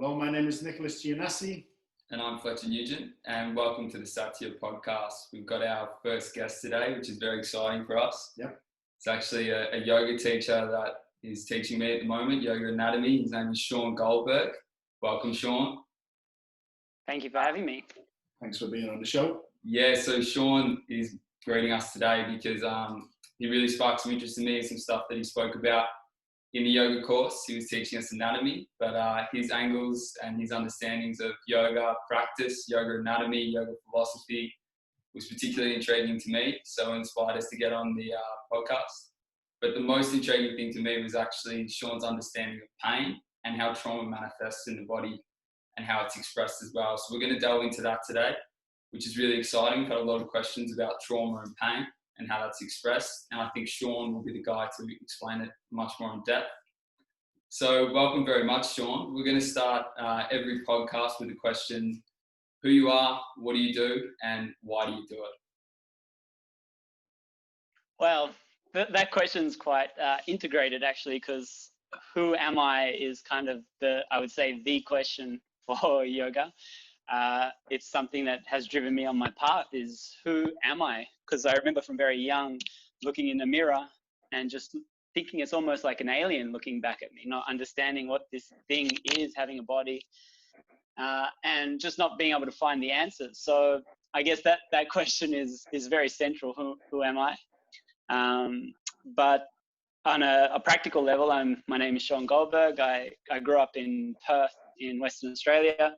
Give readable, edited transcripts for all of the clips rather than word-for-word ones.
Hello, my name is Nicholas Gianassi. And I'm Fletcher Nugent, and welcome to the Satya podcast. We've got our first guest today, which is very exciting for us. Yep. It's actually a yoga teacher that is teaching me at the moment, yoga anatomy. His name is Sean Goldberg. Welcome, Sean. Thank you for having me. Thanks for being on the show. Yeah, so Sean is greeting us today because he really sparked some interest in me and some stuff that he spoke about in the yoga course. He was teaching us anatomy, but his angles and his understandings of yoga practice, yoga anatomy, yoga philosophy was particularly intriguing to me. So it inspired us to get on the podcast. But the most intriguing thing to me was actually Sean's understanding of pain and how trauma manifests in the body and how it's expressed as well. So we're going to delve into that today, which is really exciting. We've had a lot of questions about trauma and pain and how that's expressed. And I think Sean will be the guy to explain it much more in depth. So welcome very much, Sean. We're going to start every podcast with a question: who you are, what do you do, and why do you do it? Well, that question's quite integrated actually, because who am I is kind of I would say the question for yoga. It's something that has driven me on my path is who am I? Because I remember from very young looking in the mirror and just thinking it's almost like an alien looking back at me, not understanding what this thing is, having a body, and just not being able to find the answers. So I guess that question is very central. Who am I? But on a practical level, my name is Sean Goldberg. I grew up in Perth in Western Australia.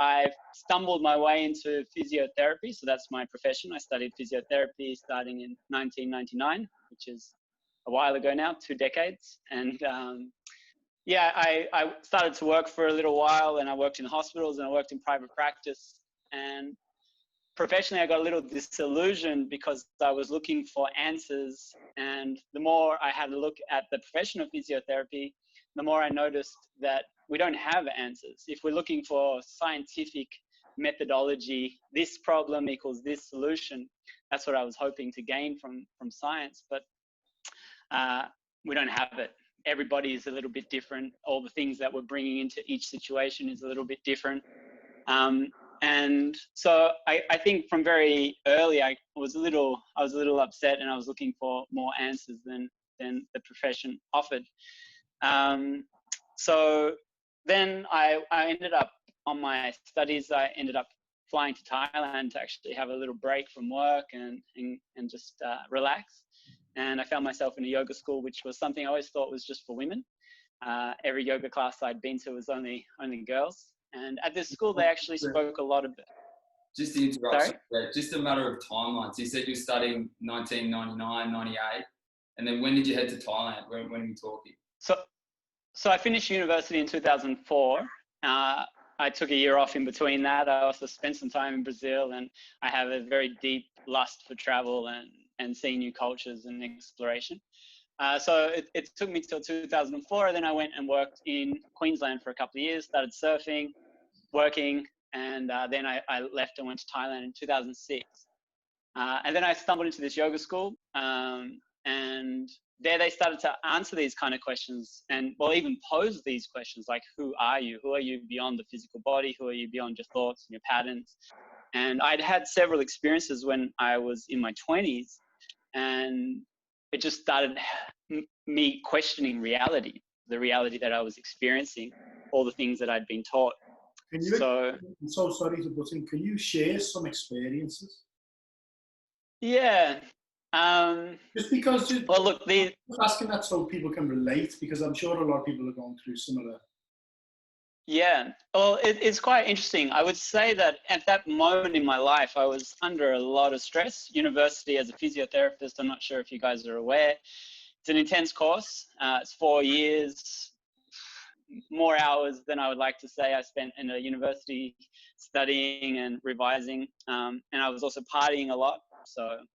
I've stumbled my way into physiotherapy, so that's my profession. I studied physiotherapy starting in 1999, which is a while ago now, 2 decades. And I started to work for a little while, and I worked in hospitals and I worked in private practice. And professionally, I got a little disillusioned because I was looking for answers. And the more I had a look at the profession of physiotherapy, the more I noticed that we don't have answers. If we're looking for scientific methodology, this problem equals this solution, that's what I was hoping to gain from science, but we don't have it. Everybody is a little bit different. All the things that we're bringing into each situation is a little bit different. And so I think from very early, I was a little upset, and I was looking for more answers than the profession offered. So then I ended up on my studies. I ended up flying to Thailand to actually have a little break from work and just relax. And I found myself in a yoga school, which was something I always thought was just for women. Every yoga class I'd been to was only girls. And at this school, they actually spoke a lot of it. Just to interrupt, just a matter of timelines. You said you're studying 1999, 98. And then when did you head to Thailand? When are we talking? So I finished university in 2004. I took a year off in between that. I also spent some time in Brazil, and I have a very deep lust for travel and seeing new cultures and exploration. So it took me till 2004. And then I went and worked in Queensland for a couple of years, started surfing, working, and then I left and went to Thailand in 2006. And then I stumbled into this yoga school, and there they started to answer these kind of questions, and even pose these questions like, who are you? Who are you beyond the physical body? Who are you beyond your thoughts and your patterns? And I'd had several experiences when I was in my 20s, and it just started me questioning reality, the reality that I was experiencing, all the things that I'd been taught. I'm so sorry to butt in. Can you share some experiences? Yeah. Just because. Well, look, I'm asking that so people can relate, because I'm sure a lot of people are going through similar. Yeah. Well, it's quite interesting. I would say that at that moment in my life, I was under a lot of stress. University as a physiotherapist, I'm not sure if you guys are aware. It's an intense course. It's 4 years, more hours than I would like to say I spent in a university studying and revising. And I was also partying a lot. So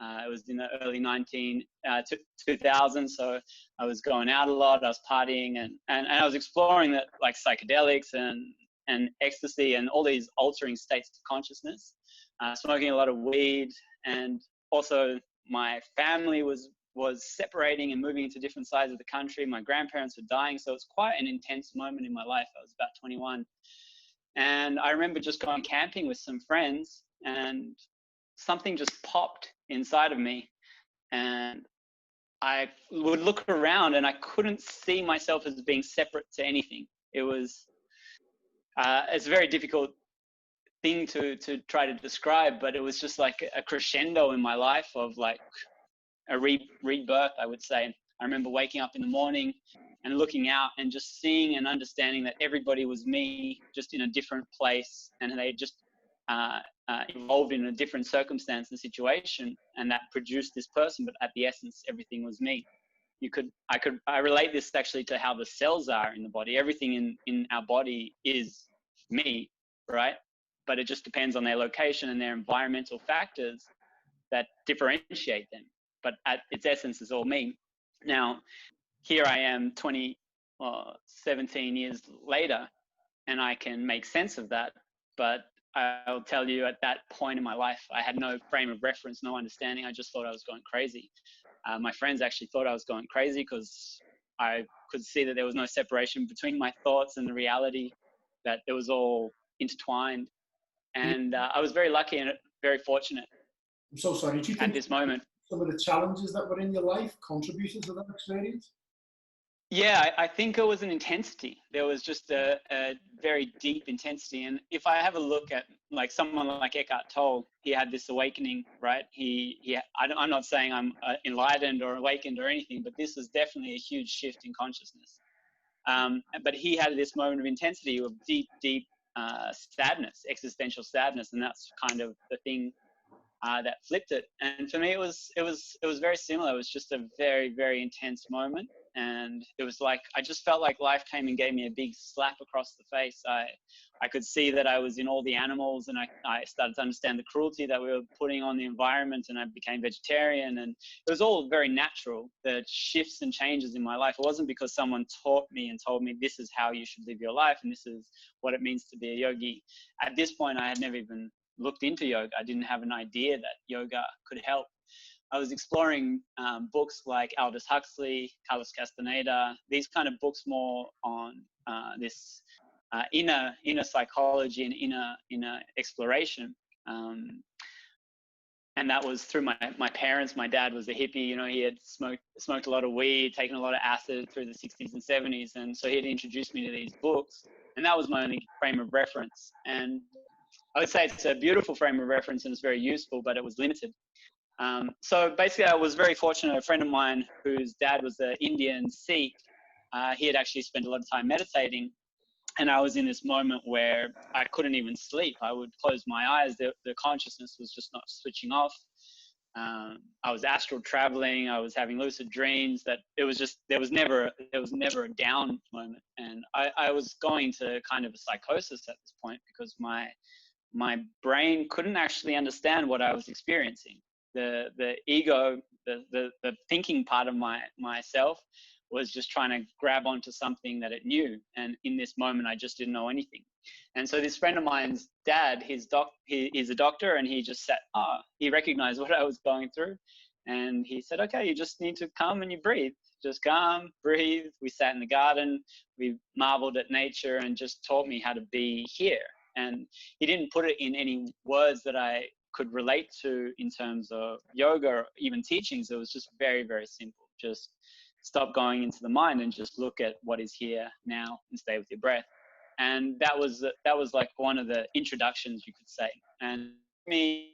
it was in the early 2000s. So I was going out a lot. I was partying and I was exploring that, like psychedelics and ecstasy and all these altering states of consciousness, smoking a lot of weed. And also my family was was separating and moving into different sides of the country. My grandparents were dying, so it was quite an intense moment in my life. I was about 21. And I remember just going camping with some friends, and something just popped inside of me. And I would look around and I couldn't see myself as being separate to anything. It was, it's a very difficult thing to try to describe, but it was just like a crescendo in my life of like a rebirth, I would say. I remember waking up in the morning and looking out and just seeing and understanding that everybody was me, just in a different place, and they just evolved in a different circumstance and situation, and that produced this person. But at the essence, everything was me. I relate this actually to how the cells are in the body. Everything in our body is me, right? But it just depends on their location and their environmental factors that differentiate them. But at its essence, is all me. Now, here I am 17 years later, and I can make sense of that. But I'll tell you, at that point in my life, I had no frame of reference, no understanding. I just thought I was going crazy. My friends actually thought I was going crazy because I could see that there was no separation between my thoughts and the reality, that it was all intertwined. And I was very lucky and very fortunate. I'm so sorry. Do you think at this moment, some of the challenges that were in your life contributed to that experience? Yeah, I think it was an intensity. There was just a very deep intensity. And if I have a look at like someone like Eckhart Tolle, he had this awakening, right? I'm not saying I'm enlightened or awakened or anything, but this was definitely a huge shift in consciousness. But he had this moment of intensity, of deep sadness, existential sadness, and that's kind of the thing that flipped it. And for me, it was very similar. It was just a very, very intense moment. And it was like, I just felt like life came and gave me a big slap across the face. I could see that I was in all the animals, and I started to understand the cruelty that we were putting on the environment, and I became vegetarian, and it was all very natural, the shifts and changes in my life. It wasn't because someone taught me and told me this is how you should live your life and this is what it means to be a yogi. At this point, I had never even looked into yoga. I didn't have an idea that yoga could help. I was exploring books like Aldous Huxley, Carlos Castaneda, these kind of books more on this inner psychology and inner exploration. And that was through my parents. My dad was a hippie, you know, he had smoked a lot of weed, taken a lot of acid through the 60s and 70s. And so he had introduced me to these books, and that was my only frame of reference. And I would say it's a beautiful frame of reference and it's very useful, but it was limited. So basically, I was very fortunate. A friend of mine whose dad was an Indian Sikh, he had actually spent a lot of time meditating, and I was in this moment where I couldn't even sleep. I would close my eyes. The consciousness was just not switching off. I was astral traveling. I was having lucid dreams. That it was just, there was never a down moment. And I was going to kind of a psychosis at this point because my brain couldn't actually understand what I was experiencing. The ego, the thinking part of myself was just trying to grab onto something that it knew. And in this moment, I just didn't know anything. And so this friend of mine's dad, he is a doctor, and he just he recognized what I was going through. And he said, okay, you just need to come and you breathe. Just come, breathe. We sat in the garden, we marveled at nature, and just taught me how to be here. And he didn't put it in any words that I could relate to in terms of yoga or even teachings. It was just very, very simple. Just stop going into the mind and just look at what is here now and stay with your breath. And that was like one of the introductions, you could say. And me,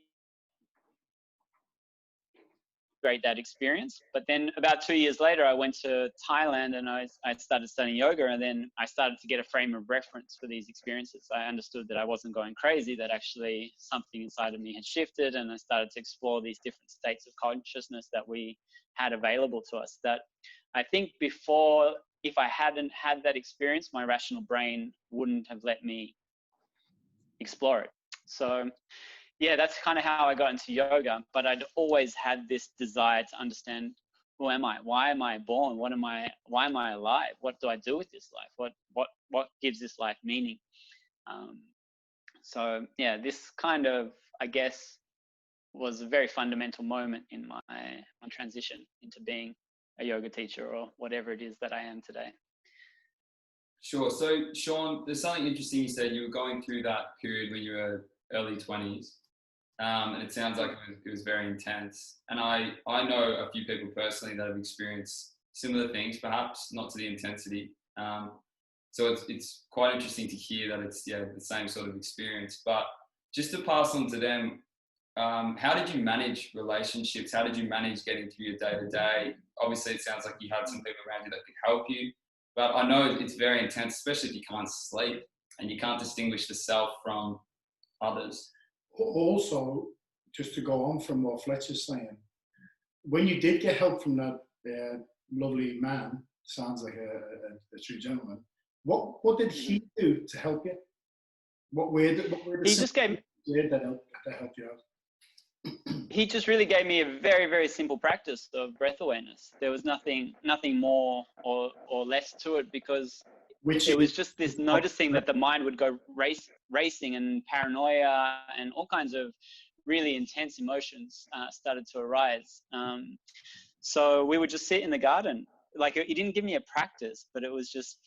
great that experience. But then about 2 years later, I went to Thailand and I started studying yoga, and then I started to get a frame of reference for these experiences. I understood that I wasn't going crazy, that actually something inside of me had shifted, and I started to explore these different states of consciousness that we had available to us. That I think before, if I hadn't had that experience, my rational brain wouldn't have let me explore it. So yeah, that's kind of how I got into yoga. But I'd always had this desire to understand, who am I? Why am I born? Why am I alive? What do I do with this life? What gives this life meaning? So yeah, this kind of, I guess, was a very fundamental moment in my transition into being a yoga teacher or whatever it is that I am today. Sure. So, Sean, there's something interesting you said. You were going through that period when you were early 20s, and it sounds like it was very intense. And I know a few people personally that have experienced similar things, perhaps not to the intensity. So it's quite interesting to hear that it's the same sort of experience. But just to pass on to them, how did you manage relationships? How did you manage getting through your day-to-day? Obviously, it sounds like you had some people around you that could help you. But I know it's very intense, especially if you can't sleep and you can't distinguish the self from others. Also, just to go on from what Fletcher's saying, when you did get help from that lovely man, sounds like a true gentleman, what did he do to help you? What were the he just gave that helped you out? He just really gave me a very, very simple practice of breath awareness. There was nothing more or less to it, because it was just this noticing that the mind would go racing, and paranoia and all kinds of really intense emotions started to arise. So we would just sit in the garden. Like, he didn't give me a practice, but it was just,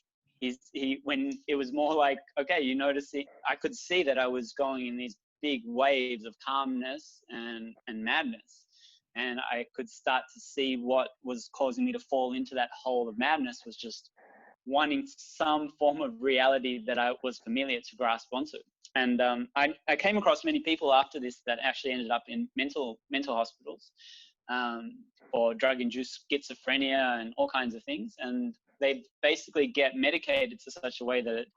when it was more like, okay, you notice it, I could see that I was going in these big waves of calmness and madness. And I could start to see what was causing me to fall into that hole of madness was just wanting some form of reality that I was familiar to grasp onto. And I came across many people after this that actually ended up in mental hospitals or drug-induced schizophrenia and all kinds of things. And they basically get medicated to such a way that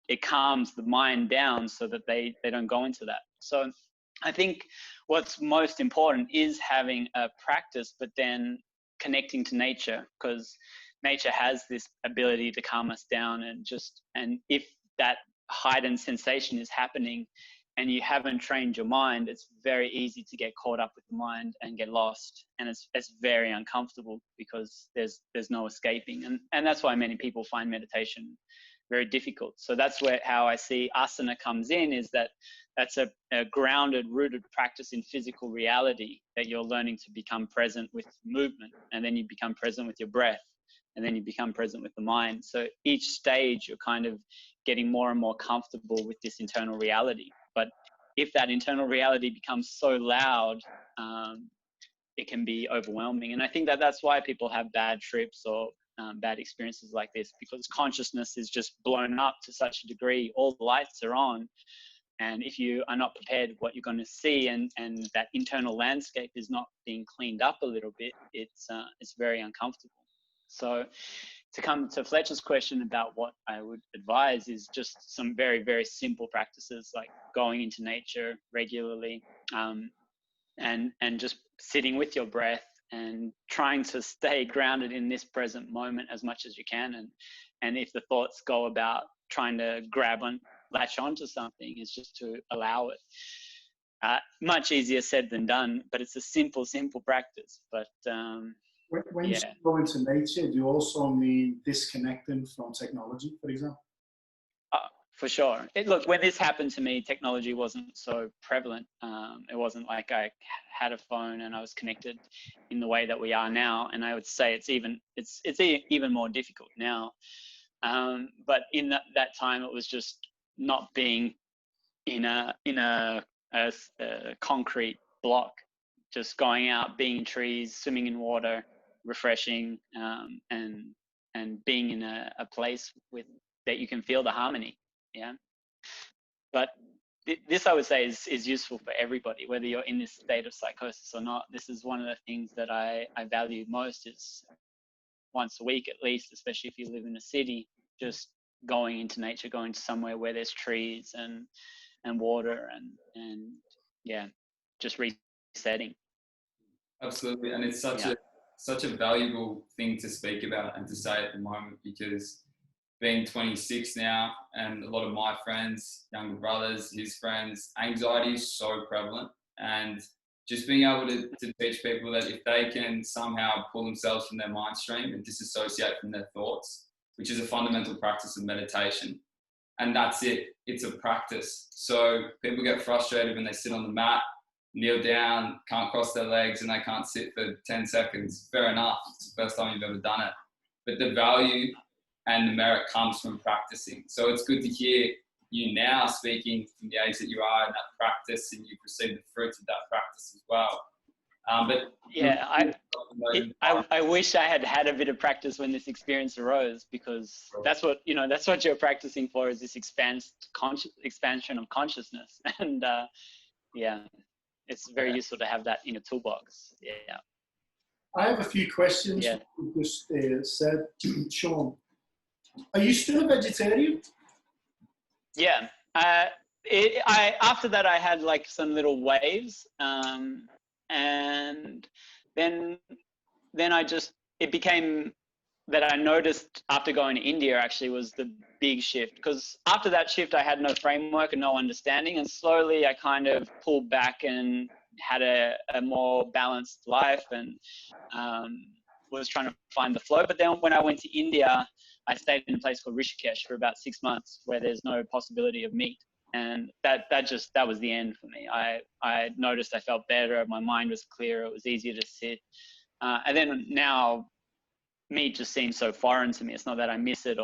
it calms the mind down so that they don't go into that. So I think what's most important is having a practice, but then connecting to nature, because nature has this ability to calm us down. And if that heightened sensation is happening and you haven't trained your mind, it's very easy to get caught up with the mind and get lost. And it's very uncomfortable because there's no escaping. And that's why many people find meditation very difficult. So that's how I see asana comes in, is that's a grounded, rooted practice in physical reality, that you're learning to become present with movement, and then you become present with your breath, and then you become present with the mind. So each stage you're kind of getting more and more comfortable with this internal reality. But if that internal reality becomes so loud, it can be overwhelming. And I think that's why people have bad trips or bad experiences like this, because consciousness is just blown up to such a degree. All the lights are on, and if you are not prepared what you're going to see, and that internal landscape is not being cleaned up a little bit, it's very uncomfortable. So to come to Fletcher's question about what I would advise is just some very, very simple practices, like going into nature regularly, and just sitting with your breath and trying to stay grounded in this present moment as much as you can. And if the thoughts go about trying to latch onto something, it's just to allow it. Much easier said than done, but it's a simple practice. But when you go into nature, do you also mean disconnecting from technology, for example? For sure. Look, when this happened to me, technology wasn't so prevalent. It wasn't like I had a phone and I was connected in the way that we are now. And I would say it's even more difficult now. But in that time, it was just not being in a concrete block, just going out, being in trees, swimming in water, refreshing, and being in a place that you can feel the harmony. Yeah, but this, I would say, is useful for everybody, whether you're in this state of psychosis or not. This is one of the things that I value most, is once a week at least, especially if you live in a city, just going into nature, going to somewhere where there's trees and water and yeah, just resetting. Absolutely, and it's such a valuable thing to speak about and to say at the moment, because being 26 now, and a lot of my friends, younger brothers, his friends, anxiety is so prevalent. And just being able to teach people that if they can somehow pull themselves from their mind stream and disassociate from their thoughts, which is a fundamental practice of meditation, and that's it, it's a practice. So people get frustrated when they sit on the mat kneel down, can't cross their legs, and they can't sit for 10 seconds. Fair enough. It's the first time you've ever done it. But the value and the merit comes from practicing. So it's good to hear you now speaking from the age that you are in that practice, and you've received the fruits of that practice as well. But yeah, I wish I had had a bit of practice when this experience arose, because that's what, you know, that's what you're practicing for, is this expansion of consciousness. And yeah, it's very useful to have that in a toolbox. Yeah. I have a few questions. Yeah. You just said, Sean, are you still a vegetarian? Yeah. After that, I had like some little waves, and then it became that I noticed after going to India actually was the big shift, because after that shift I had no framework and no understanding, and slowly I kind of pulled back and had a more balanced life, and was trying to find the flow. But then when I went to India, I stayed in a place called Rishikesh for about 6 months, where there's no possibility of meat. And that was the end for me. I noticed I felt better. My mind was clearer. It was easier to sit. And then now meat just seems so foreign to me. It's not that I miss it,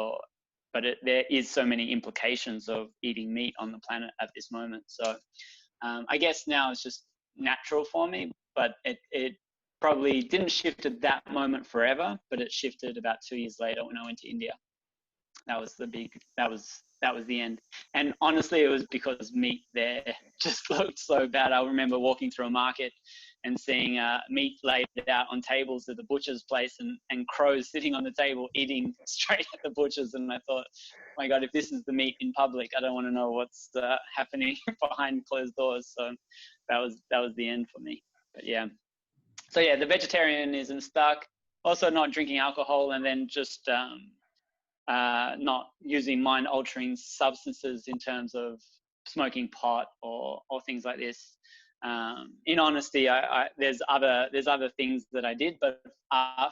but there is so many implications of eating meat on the planet at this moment. So I guess now it's just natural for me, but it probably didn't shift at that moment forever, but it shifted about 2 years later when I went to India. That was the end. And honestly, it was because meat there just looked so bad. I remember walking through a market and seeing meat laid out on tables at the butcher's place, and crows sitting on the table eating straight at the butcher's. And I thought, oh my God, if this is the meat in public, I don't want to know what's happening behind closed doors. So that was the end for me. But yeah. So yeah, the vegetarianism stuck. Also not drinking alcohol, and then just not using mind-altering substances in terms of smoking pot or things like this. In honesty, there's other things that I did, but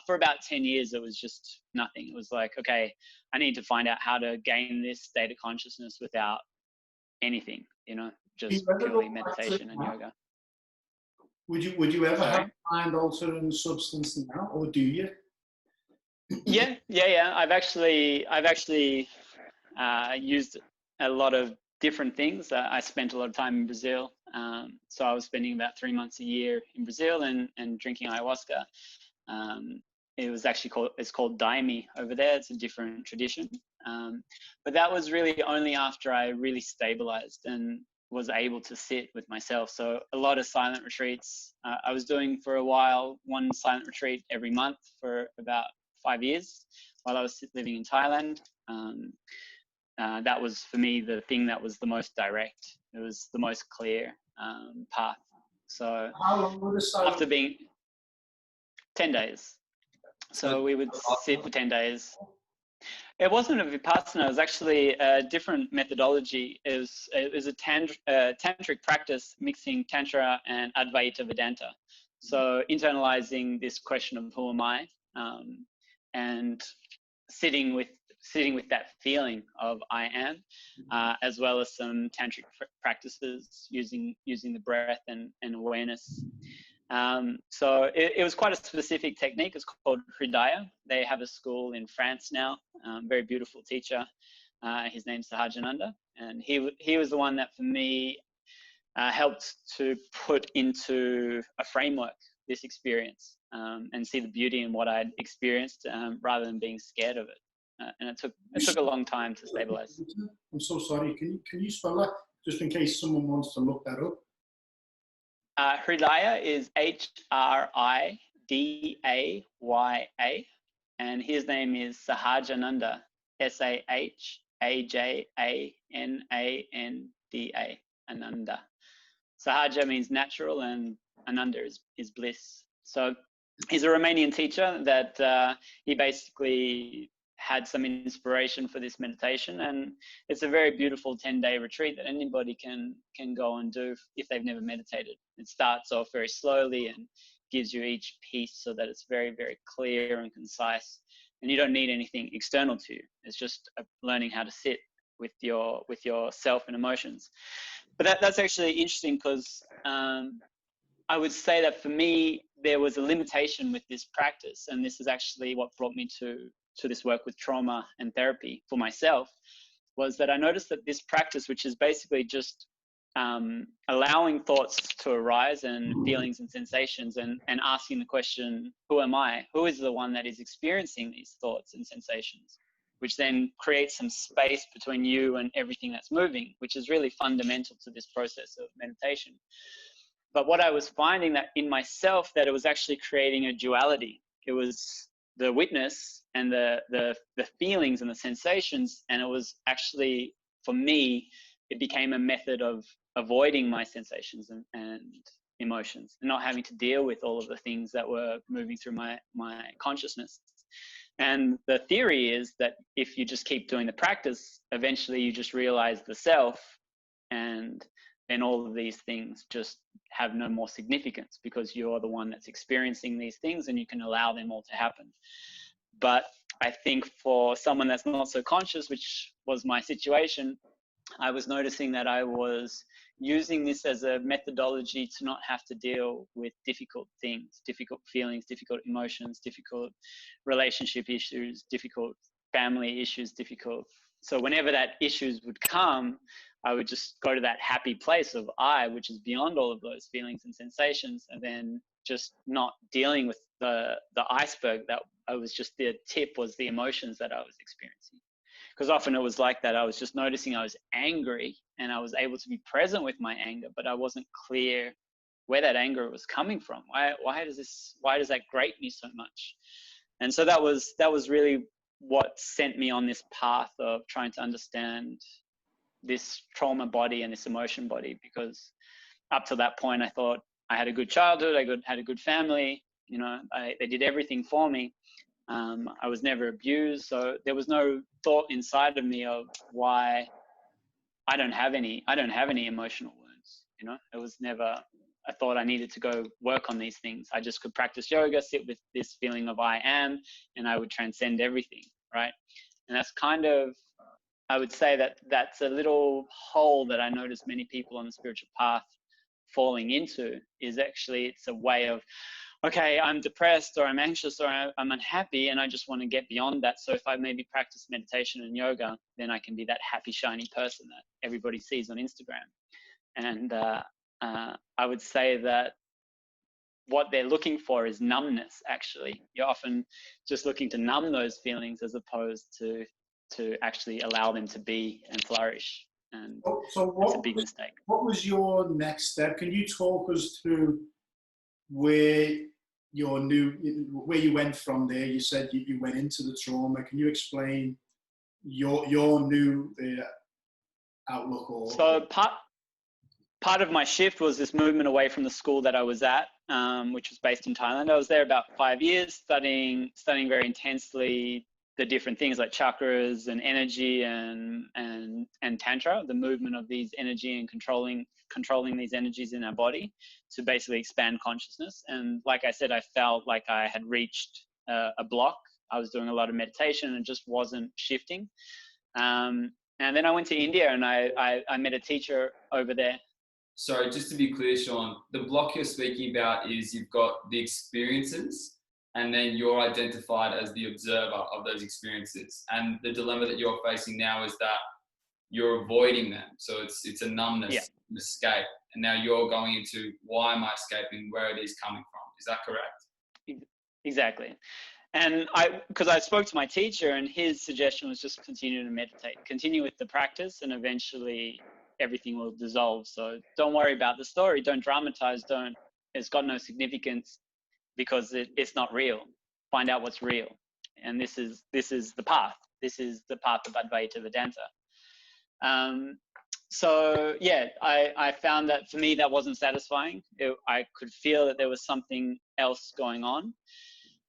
for about 10 years, it was just nothing. It was like, okay, I need to find out how to gain this state of consciousness without anything, you know, just purely meditation and yoga. Would you ever have mind-altering substance now, or do you? Yeah. I've actually used a lot of different things. I spent a lot of time in Brazil, so I was spending about 3 months a year in Brazil and drinking ayahuasca. It was actually called daime over there. It's a different tradition, but that was really only after I really stabilized and was able to sit with myself. So a lot of silent retreats. I was doing for a while, one silent retreat every month for about 5 years while I was living in Thailand. That was for me the thing that was the most direct. It was the most clear path. So how long would after being 10 days, so we would sit for 10 days. It wasn't a Vipassana. It was actually a different methodology. It was a tantric practice mixing Tantra and Advaita Vedanta. So internalizing this question of who am I, and sitting with that feeling of I am, as well as some tantric practices using the breath and awareness. So it was quite a specific technique. It's called Hridaya. They have a school in France now. Very beautiful teacher. His name's Sahajananda, and he was the one that for me helped to put into a framework this experience, and see the beauty in what I'd experienced, rather than being scared of it. And it took a long time to stabilize. I'm so sorry. Can you spell that, just in case someone wants to look that up? Hridaya is Hridaya, and his name is Sahajananda, Sahajananda, Ananda. Sahaja means natural, and Ananda is bliss. So he's a Romanian teacher that he basically had some inspiration for this meditation, and it's a very beautiful 10-day retreat that anybody can go and do if they've never meditated. It starts off very slowly and gives you each piece so that it's very, very clear and concise, and you don't need anything external to you. It's just learning how to sit with yourself and emotions. But that's actually interesting, because I would say that for me, there was a limitation with this practice. And this is actually what brought me to this work with trauma and therapy for myself, was that I noticed that this practice, which is basically just allowing thoughts to arise and feelings and sensations, and asking the question, who am I? Who is the one that is experiencing these thoughts and sensations? Which then creates some space between you and everything that's moving, which is really fundamental to this process of meditation. But what I was finding that in myself, that it was actually creating a duality. It was the witness and the feelings and the sensations, and it was actually, for me, it became a method of avoiding my sensations and emotions, and not having to deal with all of the things that were moving through my consciousness. And the theory is that if you just keep doing the practice, eventually you just realize the self, and then all of these things just have no more significance, because you're the one that's experiencing these things and you can allow them all to happen. But I think for someone that's not so conscious, which was my situation, I was noticing that I was using this as a methodology to not have to deal with difficult things, difficult feelings, difficult emotions, difficult relationship issues, difficult family issues, So whenever that issues would come, I would just go to that happy place of I, which is beyond all of those feelings and sensations, and then just not dealing with the iceberg that I was just, the tip was the emotions that I was experiencing. Because often it was like that. I was just noticing I was angry, and I was able to be present with my anger, but I wasn't clear where that anger was coming from. Why does that grate me so much? And so that was really what sent me on this path of trying to understand this trauma body and this emotion body, because up to that point, I thought I had a good childhood, I had a good family, they did everything for me. I was never abused, so there was no thought inside of me of why I don't have any emotional wounds. It was never a thought I needed to go work on these things. I just could practice yoga, sit with this feeling of I am, and I would transcend everything, right? And that's kind of, I would say that's a little hole that I notice many people on the spiritual path falling into, is actually it's a way of, okay, I'm depressed or I'm anxious or I'm unhappy, and I just want to get beyond that. So if I maybe practice meditation and yoga, then I can be that happy, shiny person that everybody sees on Instagram. And I would say that what they're looking for is numbness, actually. You're often just looking to numb those feelings as opposed to actually allow them to be and flourish. And it's a big mistake. What was your next step? Can you talk us through where you went from there? You said you went into the trauma. Can you explain your new outlook? So part of my shift was this movement away from the school that I was at, which was based in Thailand. I was there about 5 years, studying very intensely the different things like chakras and energy and tantra, the movement of these energy and controlling these energies in our body to basically expand consciousness. And like I said, I felt like I had reached a block. I was doing a lot of meditation and just wasn't shifting. And then I went to India, and I met a teacher over there. Sorry, just to be clear, Sean, the block you're speaking about is you've got the experiences, and then you're identified as the observer of those experiences. And the dilemma that you're facing now is that you're avoiding them. So it's a numbness, an escape. And now you're going into, why am I escaping? Where it is coming from? Is that correct? Exactly. And because I spoke to my teacher, and his suggestion was just continue to meditate, continue with the practice, and eventually everything will dissolve. So don't worry about the story. Don't dramatize. It's got no significance, because it's not real. Find out what's real. And this is the path. This is the path of Advaita Vedanta. So yeah, I found that for me, that wasn't satisfying. I could feel that there was something else going on.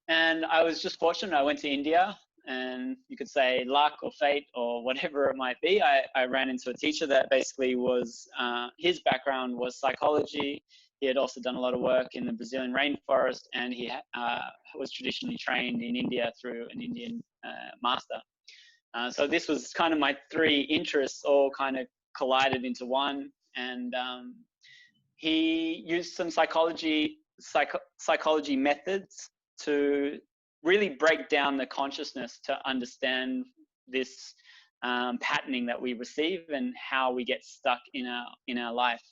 And I was just fortunate. I went to India, and you could say luck or fate or whatever it might be. I ran into a teacher that basically was, his background was psychology. He had also done a lot of work in the Brazilian rainforest, and he was traditionally trained in India through an Indian master. So this was kind of my three interests all kind of collided into one. And he used some psychology methods to really break down the consciousness to understand this patterning that we receive and how we get stuck in our life.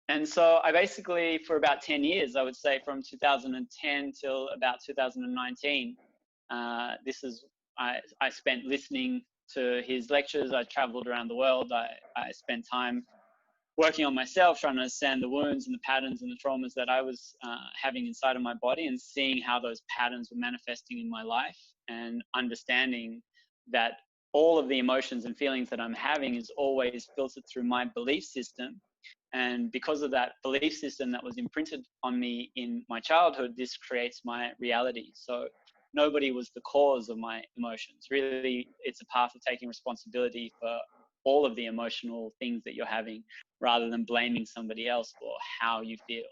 And so I basically, for about 10 years, I would say from 2010 till about 2019, I spent listening to his lectures. I traveled around the world. I spent time working on myself, trying to understand the wounds and the patterns and the traumas that I was having inside of my body, and seeing how those patterns were manifesting in my life, and understanding that all of the emotions and feelings that I'm having is always filtered through my belief system. And because of that belief system that was imprinted on me in my childhood, this creates my reality. So nobody was the cause of my emotions. Really, it's a path of taking responsibility for all of the emotional things that you're having, rather than blaming somebody else for how you feel.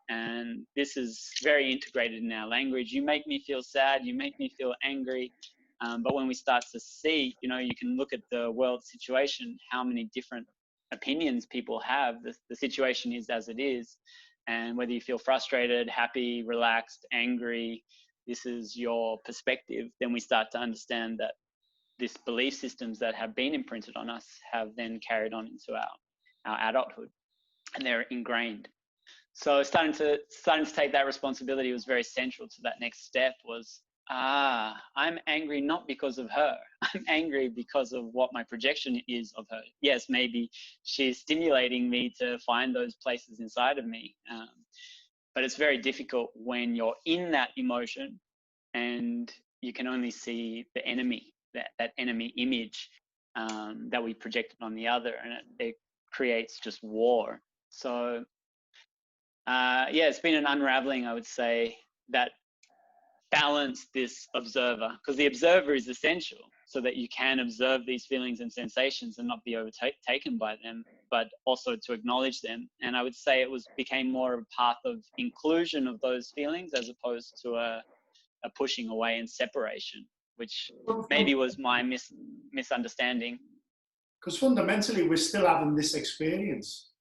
And this is very integrated in our language. You make me feel sad, you make me feel angry. But when we start to see, you can look at the world situation, how many different opinions people have. The situation is as it is. And whether you feel frustrated, happy, relaxed, angry, this is your perspective. Then we start to understand that these belief systems that have been imprinted on us have then carried on into our adulthood, and they're ingrained. So starting to take that responsibility was very central to that next step. Was I'm angry not because of her. I'm angry because of what my projection is of her. Yes, maybe she's stimulating me to find those places inside of me, but it's very difficult when you're in that emotion and you can only see the enemy, that enemy image that we projected on the other, and it creates just war. So it's been an unraveling, I would say, that balance this observer, because the observer is essential so that you can observe these feelings and sensations and not be overtaken by them, but also to acknowledge them. And I would say it became more of a path of inclusion of those feelings as opposed to a pushing away and separation, which maybe was my misunderstanding. Because fundamentally, we're still having this experience.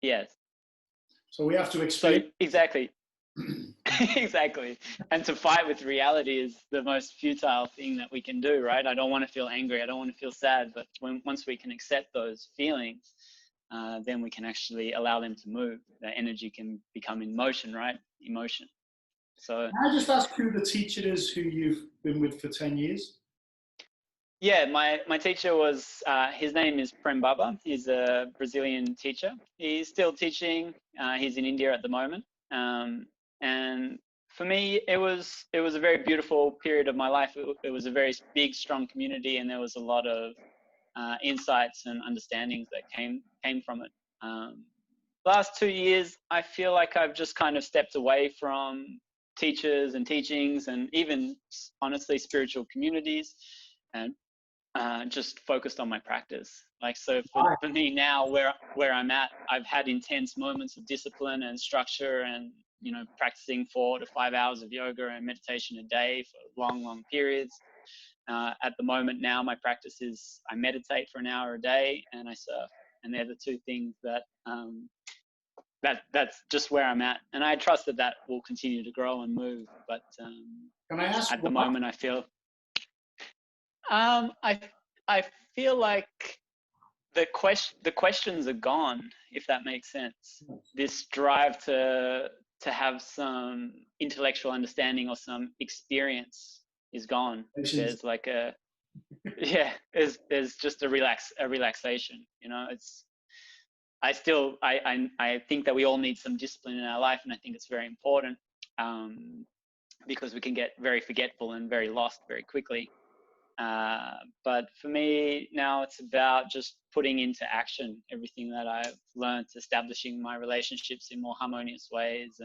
Yes. So we have to experience. So, exactly. Exactly. And to fight with reality is the most futile thing that we can do, right? I don't want to feel angry. I don't want to feel sad. But once we can accept those feelings, then we can actually allow them to move. That energy can become in motion, right? Emotion. So can I just ask who the teacher is who you've been with for 10 years? Yeah, my teacher was, his name is Prem Baba. He's a Brazilian teacher. He's still teaching. He's in India at the moment. And for me, it was a very beautiful period of my life. It was a very big, strong community, and there was a lot of insights and understandings that came from it. Last 2 years, I feel like I've just kind of stepped away from teachers and teachings, and even honestly spiritual communities, and just focused on my practice. Like, so for me now, where I'm at, I've had intense moments of discipline and structure, and practicing 4 to 5 hours of yoga and meditation a day for long periods. At the moment now, my practice is I meditate for an hour a day and I surf, and they're the two things that that's just where I'm at, and I trust that will continue to grow and move. But can I ask at the moment, I feel I feel like the questions are gone, if that makes sense. This drive to have some intellectual understanding or some experience is gone. There's like there's just a relaxation. It's I think that we all need some discipline in our life, and I think it's very important because we can get very forgetful and very lost very quickly. But for me now, it's about just putting into action everything that I've learned, establishing my relationships in more harmonious ways,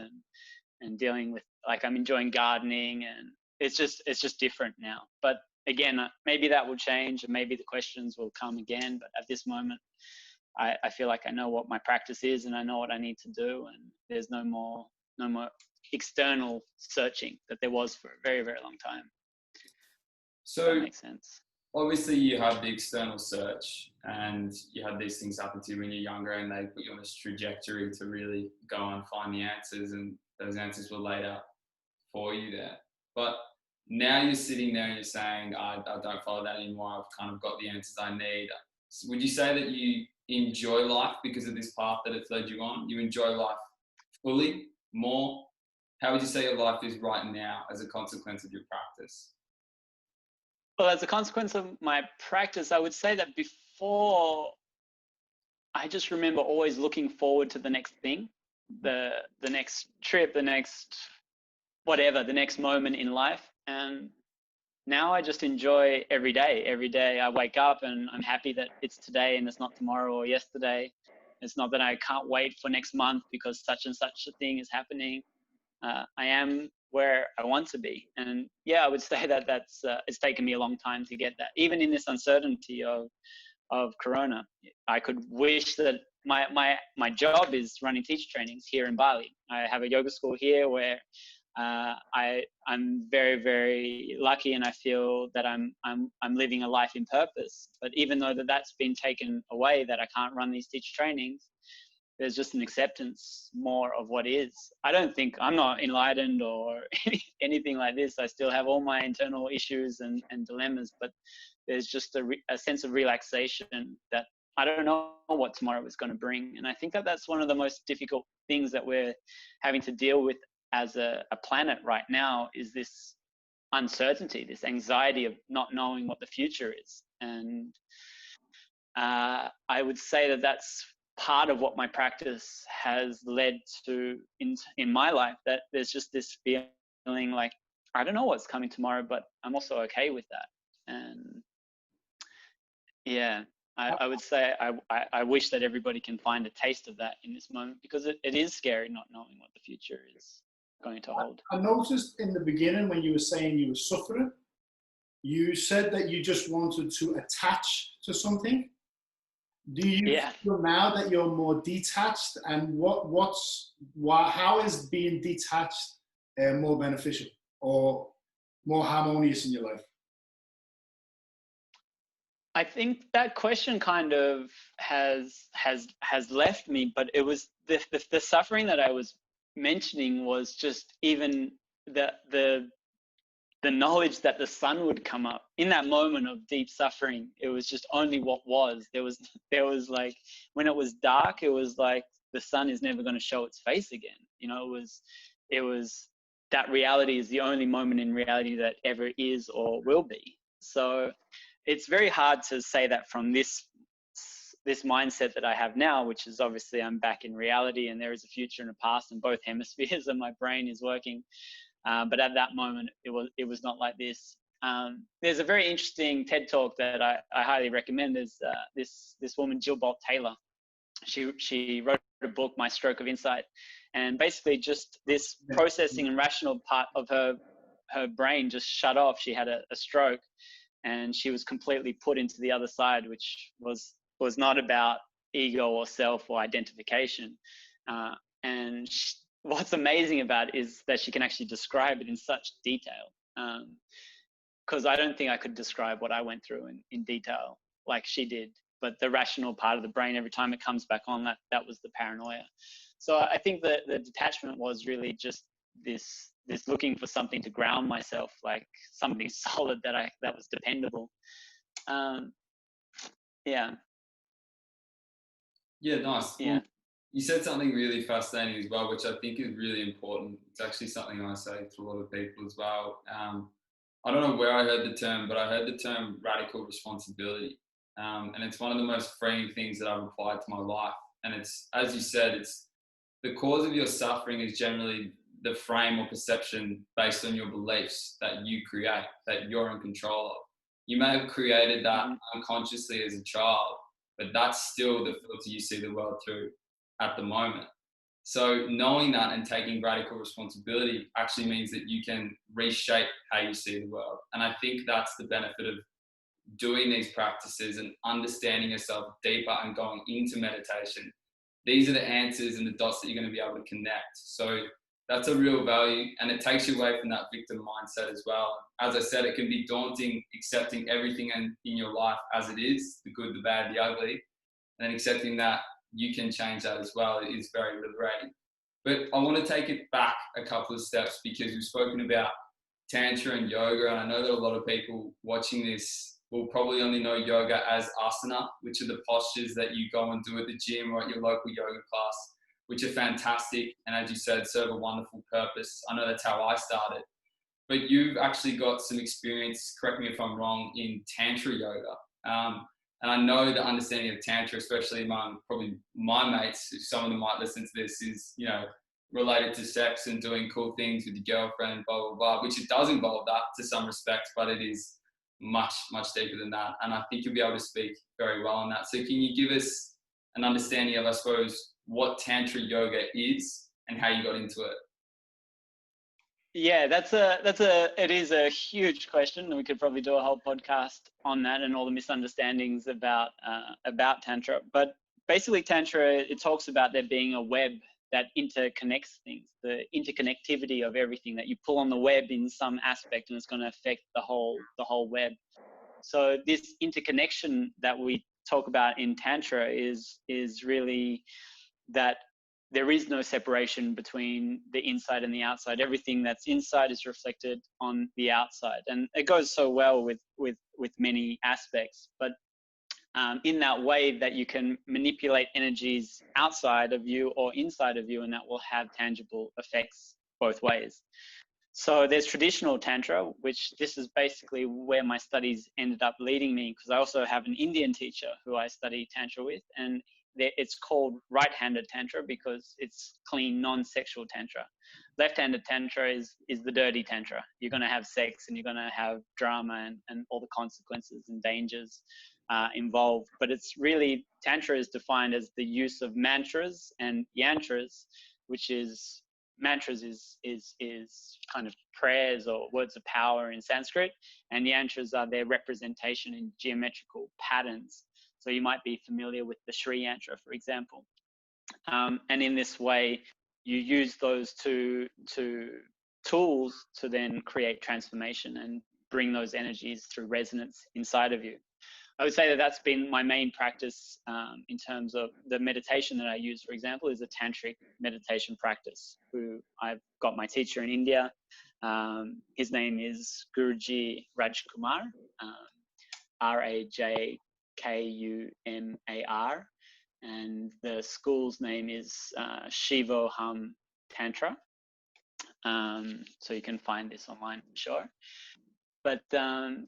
and dealing with, like, I'm enjoying gardening, and it's just different now. But again, maybe that will change, and maybe the questions will come again. But at this moment, I feel like I know what my practice is, and I know what I need to do, and there's no more external searching that there was for a very, very long time. So that makes sense. obviously you had the external search and you had these things happen to you when you're younger, and they put you on this trajectory to really go and find the answers, and those answers were laid out for you there. But now you're sitting there and you're saying, I don't follow that anymore. I've kind of got the answers I need. Would you say that you enjoy life because of this path that it's led you on? You enjoy life fully, more? How would you say your life is right now as a consequence of your practice? Well, as a consequence of my practice, I would say that before, I just remember always looking forward to the next thing, the next trip, the next whatever, the next moment in life. And now I just enjoy every day. Every day I wake up and I'm happy that it's today and it's not tomorrow or yesterday. It's not that I can't wait for next month because such and such a thing is happening. I am where I want to be. And yeah, I would say that it's taken me a long time to get that. Even in this uncertainty of Corona, I could wish that my job is running teacher trainings here in Bali. I have a yoga school here where I'm very, very lucky, and I feel that I'm living a life in purpose. But even though that's been taken away, that I can't run these teacher trainings, there's just an acceptance more of what is. I don't think I'm not enlightened or anything like this. I still have all my internal issues and dilemmas, but there's just a sense of relaxation that I don't know what tomorrow is going to bring. And I think that that's one of the most difficult things that we're having to deal with as a planet right now, is this uncertainty, this anxiety of not knowing what the future is. And I would say that that's part of what my practice has led to in my life, that there's just this feeling like, I don't know what's coming tomorrow, but I'm also okay with that. And yeah, I would say I wish that everybody can find a taste of that in this moment, because it is scary not knowing what the future is going to hold. I noticed in the beginning when you were saying you were suffering, you said that you just wanted to attach to something. Do you feel now that you're more detached, and how is being detached more beneficial or more harmonious in your life? I think that question kind of has left me, but it was the suffering that I was mentioning was just even the knowledge that the sun would come up in that moment of deep suffering. It was just only what was. There was like, when it was dark, it was like the sun is never going to show its face again. You know, it was that reality is the only moment in reality that ever is or will be. So it's very hard to say that from this mindset that I have now, which is obviously I'm back in reality and there is a future and a past, and both hemispheres of my brain is working. But at that moment, it was not like this. There's a very interesting TED talk that I highly recommend. There's this woman, Jill Bolt Taylor. She wrote a book, My Stroke of Insight, and basically just this processing and rational part of her brain just shut off. She had a stroke, and she was completely put into the other side, which was not about ego or self or identification. And what's amazing about it is that she can actually describe it in such detail. Because I don't think I could describe what I went through in detail like she did. But the rational part of the brain, every time it comes back on, that was the paranoia. So I think that the detachment was really just this looking for something to ground myself, like something solid that was dependable. Yeah. Yeah, nice. Yeah. Well, you said something really fascinating as well, which I think is really important. It's actually something I say to a lot of people as well. I don't know where I heard the term, but I heard the term radical responsibility. And it's one of the most freeing things that I've applied to my life. And it's, as you said, it's the cause of your suffering is generally the frame or perception based on your beliefs that you create, that you're in control of. You may have created that unconsciously as a child, but that's still the filter you see the world through at the moment. So knowing that and taking radical responsibility actually means that you can reshape how you see the world. And I think that's the benefit of doing these practices and understanding yourself deeper and going into meditation. These are the answers and the dots that you're going to be able to connect. So that's a real value, and it takes you away from that victim mindset as well. As I said, it can be daunting accepting everything in your life as it is, the good, the bad, the ugly, and accepting that you can change that as well is very liberating. But I want to take it back a couple of steps, because we've spoken about Tantra and yoga, and I know that a lot of people watching this will probably only know yoga as asana, which are the postures that you go and do at the gym or at your local yoga class, which are fantastic, and as you said, serve a wonderful purpose. I know that's how I started. But you've actually got some experience, correct me if I'm wrong, in Tantra yoga. And I know the understanding of Tantra, especially among probably my mates, some of them might listen to this, is, you know, related to sex and doing cool things with your girlfriend, blah, blah, blah, which it does involve that to some respects, but it is much, much deeper than that. And I think you'll be able to speak very well on that. So can you give us an understanding of, I suppose, what Tantra yoga is and how you got into it? Yeah, it is a huge question, and we could probably do a whole podcast on that and all the misunderstandings about Tantra. But basically, Tantra, it talks about there being a web that interconnects things, the interconnectivity of everything, that you pull on the web in some aspect, and it's going to affect the whole web. So this interconnection that we talk about in Tantra is really that there is no separation between the inside and the outside. Everything that's inside is reflected on the outside, and it goes so well with many aspects. But in that way, that you can manipulate energies outside of you or inside of you, and that will have tangible effects both ways. So there's traditional Tantra, which this is basically where my studies ended up leading me, because I also have an Indian teacher who I study Tantra with, and it's called right-handed Tantra because it's clean, non-sexual Tantra. Left-handed Tantra is the dirty Tantra. You're going to have sex and you're going to have drama and all the consequences and dangers involved. But it's really, Tantra is defined as the use of mantras and yantras, which is, mantras is kind of prayers or words of power in Sanskrit, and yantras are their representation in geometrical patterns. So you might be familiar with the Sri Yantra, for example. And in this way, you use those two tools to then create transformation and bring those energies through resonance inside of you. I would say that that's been my main practice in terms of the meditation that I use, for example, is a tantric meditation practice, who I've got my teacher in India. His name is Guruji Rajkumar, Rajkumar, and the school's name is Shivoham Tantra. So you can find this online for sure. But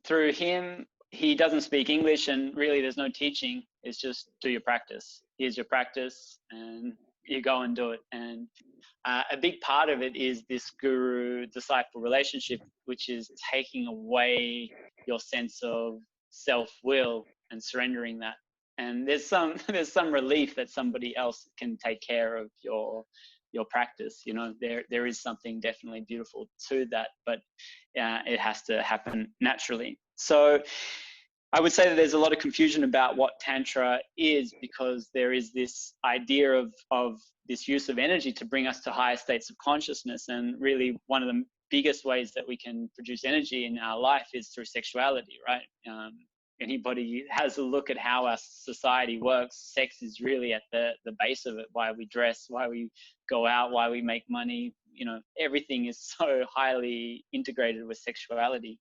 through him, he doesn't speak English, and really there's no teaching. It's just do your practice. Here's your practice, and you go and do it. And a big part of it is this guru-disciple relationship, which is taking away your sense of self-will and surrendering that. And there's some relief that somebody else can take care of your practice. You know, there is something definitely beautiful to that, but it has to happen naturally. So I would say that there's a lot of confusion about what Tantra is, because there is this idea of this use of energy to bring us to higher states of consciousness. And really one of the biggest ways that we can produce energy in our life is through sexuality, right? Anybody has a look at how our society works, sex is really at the base of it. Why we dress, why we go out, why we make money, you know, everything is so highly integrated with sexuality.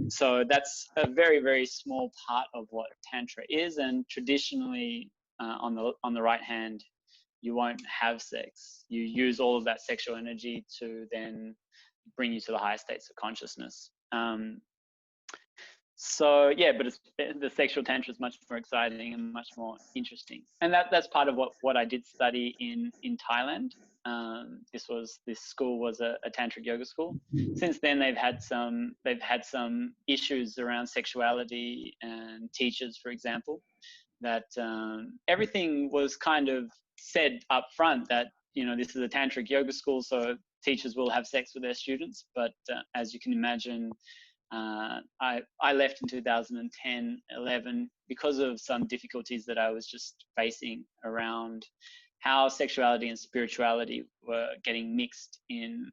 So that's a very, very small part of what Tantra is. And traditionally, on the right hand, you won't have sex. You use all of that sexual energy to then bring you to the higher states of consciousness. So yeah, but the sexual Tantra is much more exciting and much more interesting. And that's part of what I did study in Thailand. This school was a Tantric Yoga school. Since then, they've had some issues around sexuality and teachers, for example, that everything was kind of said up front that, you know, this is a Tantric Yoga school, so teachers will have sex with their students. But as you can imagine, I left in 2010, 11 because of some difficulties that I was just facing around how sexuality and spirituality were getting mixed in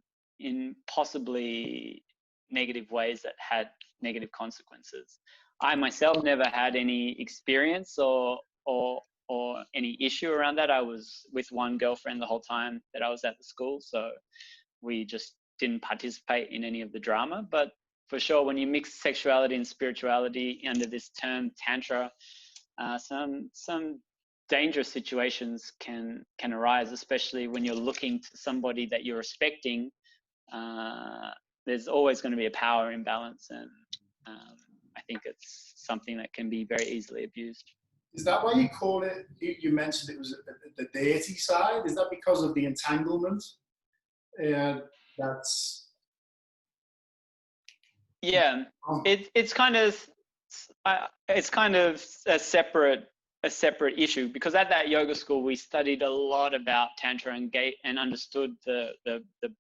possibly negative ways that had negative consequences. I myself never had any experience or any issue around that. I was with one girlfriend the whole time that I was at the school, so we just didn't participate in any of the drama. But for sure, when you mix sexuality and spirituality under this term Tantra, some dangerous situations can arise, especially when you're looking to somebody that you're respecting. There's always going to be a power imbalance, and I think it's something that can be very easily abused. Is that why you call it, you mentioned it was the deity side? Is that because of the entanglement? That's... Yeah, it's kind of a separate issue, because at that yoga school we studied a lot about Tantra and understood the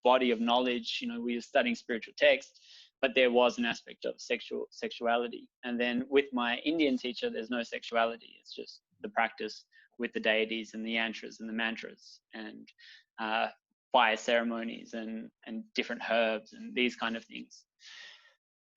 body of knowledge. You know, we were studying spiritual texts, but there was an aspect of sexuality. And then with my Indian teacher, there's no sexuality. It's just the practice with the deities and the yantras and the mantras and fire ceremonies and different herbs and these kind of things.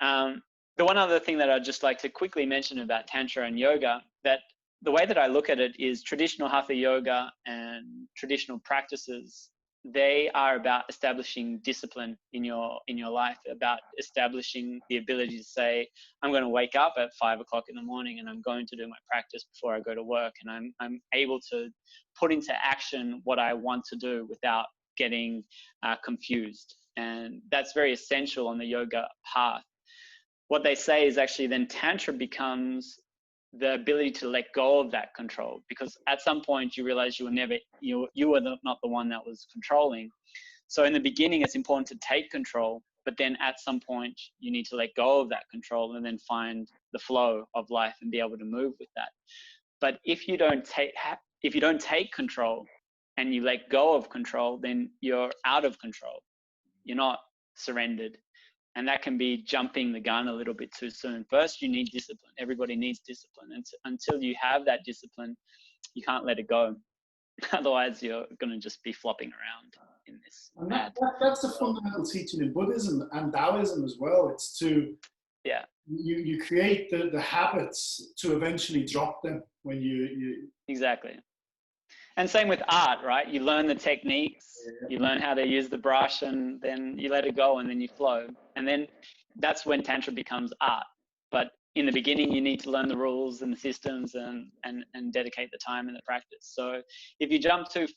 The one other thing that I'd just like to quickly mention about Tantra and yoga, that the way that I look at it is traditional Hatha yoga and traditional practices, they are about establishing discipline in your life, about establishing the ability to say, I'm going to wake up at 5 o'clock in the morning and I'm going to do my practice before I go to work, and I'm able to put into action what I want to do without getting confused. And that's very essential on the yoga path. What they say is actually then Tantra becomes the ability to let go of that control, because at some point you realize you were not the one that was controlling. So in the beginning, it's important to take control, but then at some point you need to let go of that control and then find the flow of life and be able to move with that. But if you don't take control and you let go of control, then you're out of control. You're not surrendered. And that can be jumping the gun a little bit too soon. First, you need discipline. Everybody needs discipline. And until you have that discipline, you can't let it go. Otherwise, you're going to just be flopping around in this. And that's the fundamental teaching in Buddhism and Taoism as well. It's to, you create the habits to eventually drop them when you... Exactly. And same with art, right? You learn the techniques, you learn how to use the brush, and then you let it go, and then you flow. And then that's when Tantra becomes art. But in the beginning, you need to learn the rules and the systems and dedicate the time and the practice. So if you jump too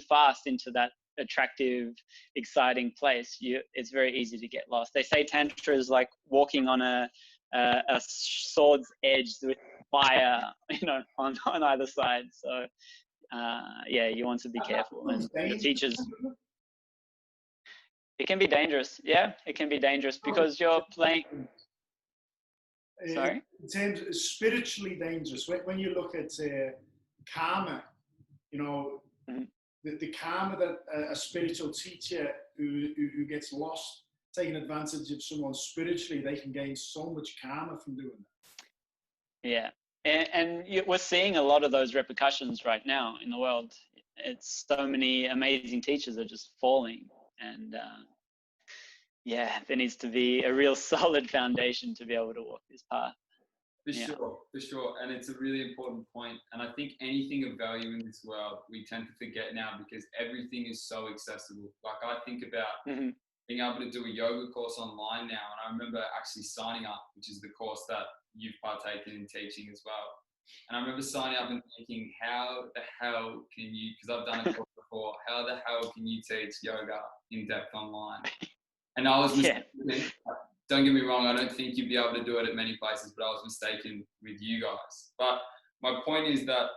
fast into that attractive, exciting place, it's very easy to get lost. They say Tantra is like walking on a sword's edge with fire, on either side. So you want to be careful. And the teachers, it can be dangerous. Yeah, it can be dangerous because you're playing. Sorry? In terms of spiritually dangerous, when you look at karma, the karma that a spiritual teacher who gets lost, taking advantage of someone spiritually, they can gain so much karma from doing that. Yeah. And we're seeing a lot of those repercussions right now in the world. It's so many amazing teachers are just falling. And there needs to be a real solid foundation to be able to walk this path. For sure. And it's a really important point. And I think anything of value in this world, we tend to forget now because everything is so accessible. Like I think about being able to do a yoga course online now. And I remember actually signing up, which is the course that you've partaken in teaching as well. And I remember signing up and thinking, how the hell can you, because I've done it before, how the hell can you teach yoga in depth online? And I was mistaken. Don't get me wrong, I don't think you'd be able to do it at many places, but I was mistaken with you guys. But my point is that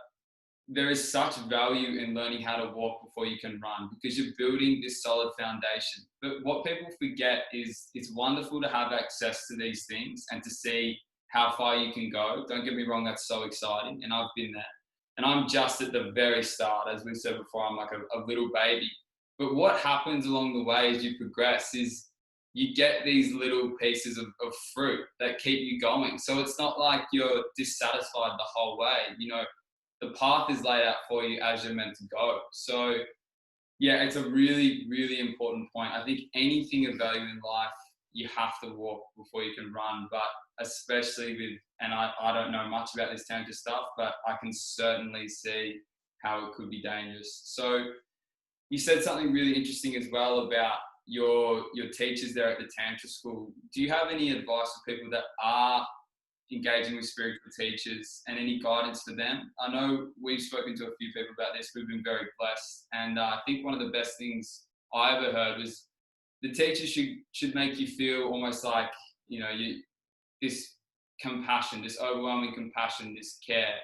there is such value in learning how to walk before you can run, because you're building this solid foundation. But what people forget is it's wonderful to have access to these things and to see how far you can go. Don't get me wrong, that's so exciting, and I've been there. And I'm just at the very start. As we said before, I'm like a little baby. But what happens along the way as you progress is you get these little pieces of fruit that keep you going. So it's not like you're dissatisfied the whole way. the path is laid out for you as you're meant to go. So yeah, it's a really, really important point. I think anything of value in life, you have to walk before you can run, but especially with, and I don't know much about this Tantra stuff, but I can certainly see how it could be dangerous. So you said something really interesting as well about your teachers there at the Tantra school. Do you have any advice for people that are engaging with spiritual teachers and any guidance for them? I know we've spoken to a few people about this. We've been very blessed. And I think one of the best things I ever heard was the teachers should make you feel almost like, you know, this compassion, this overwhelming compassion, this care.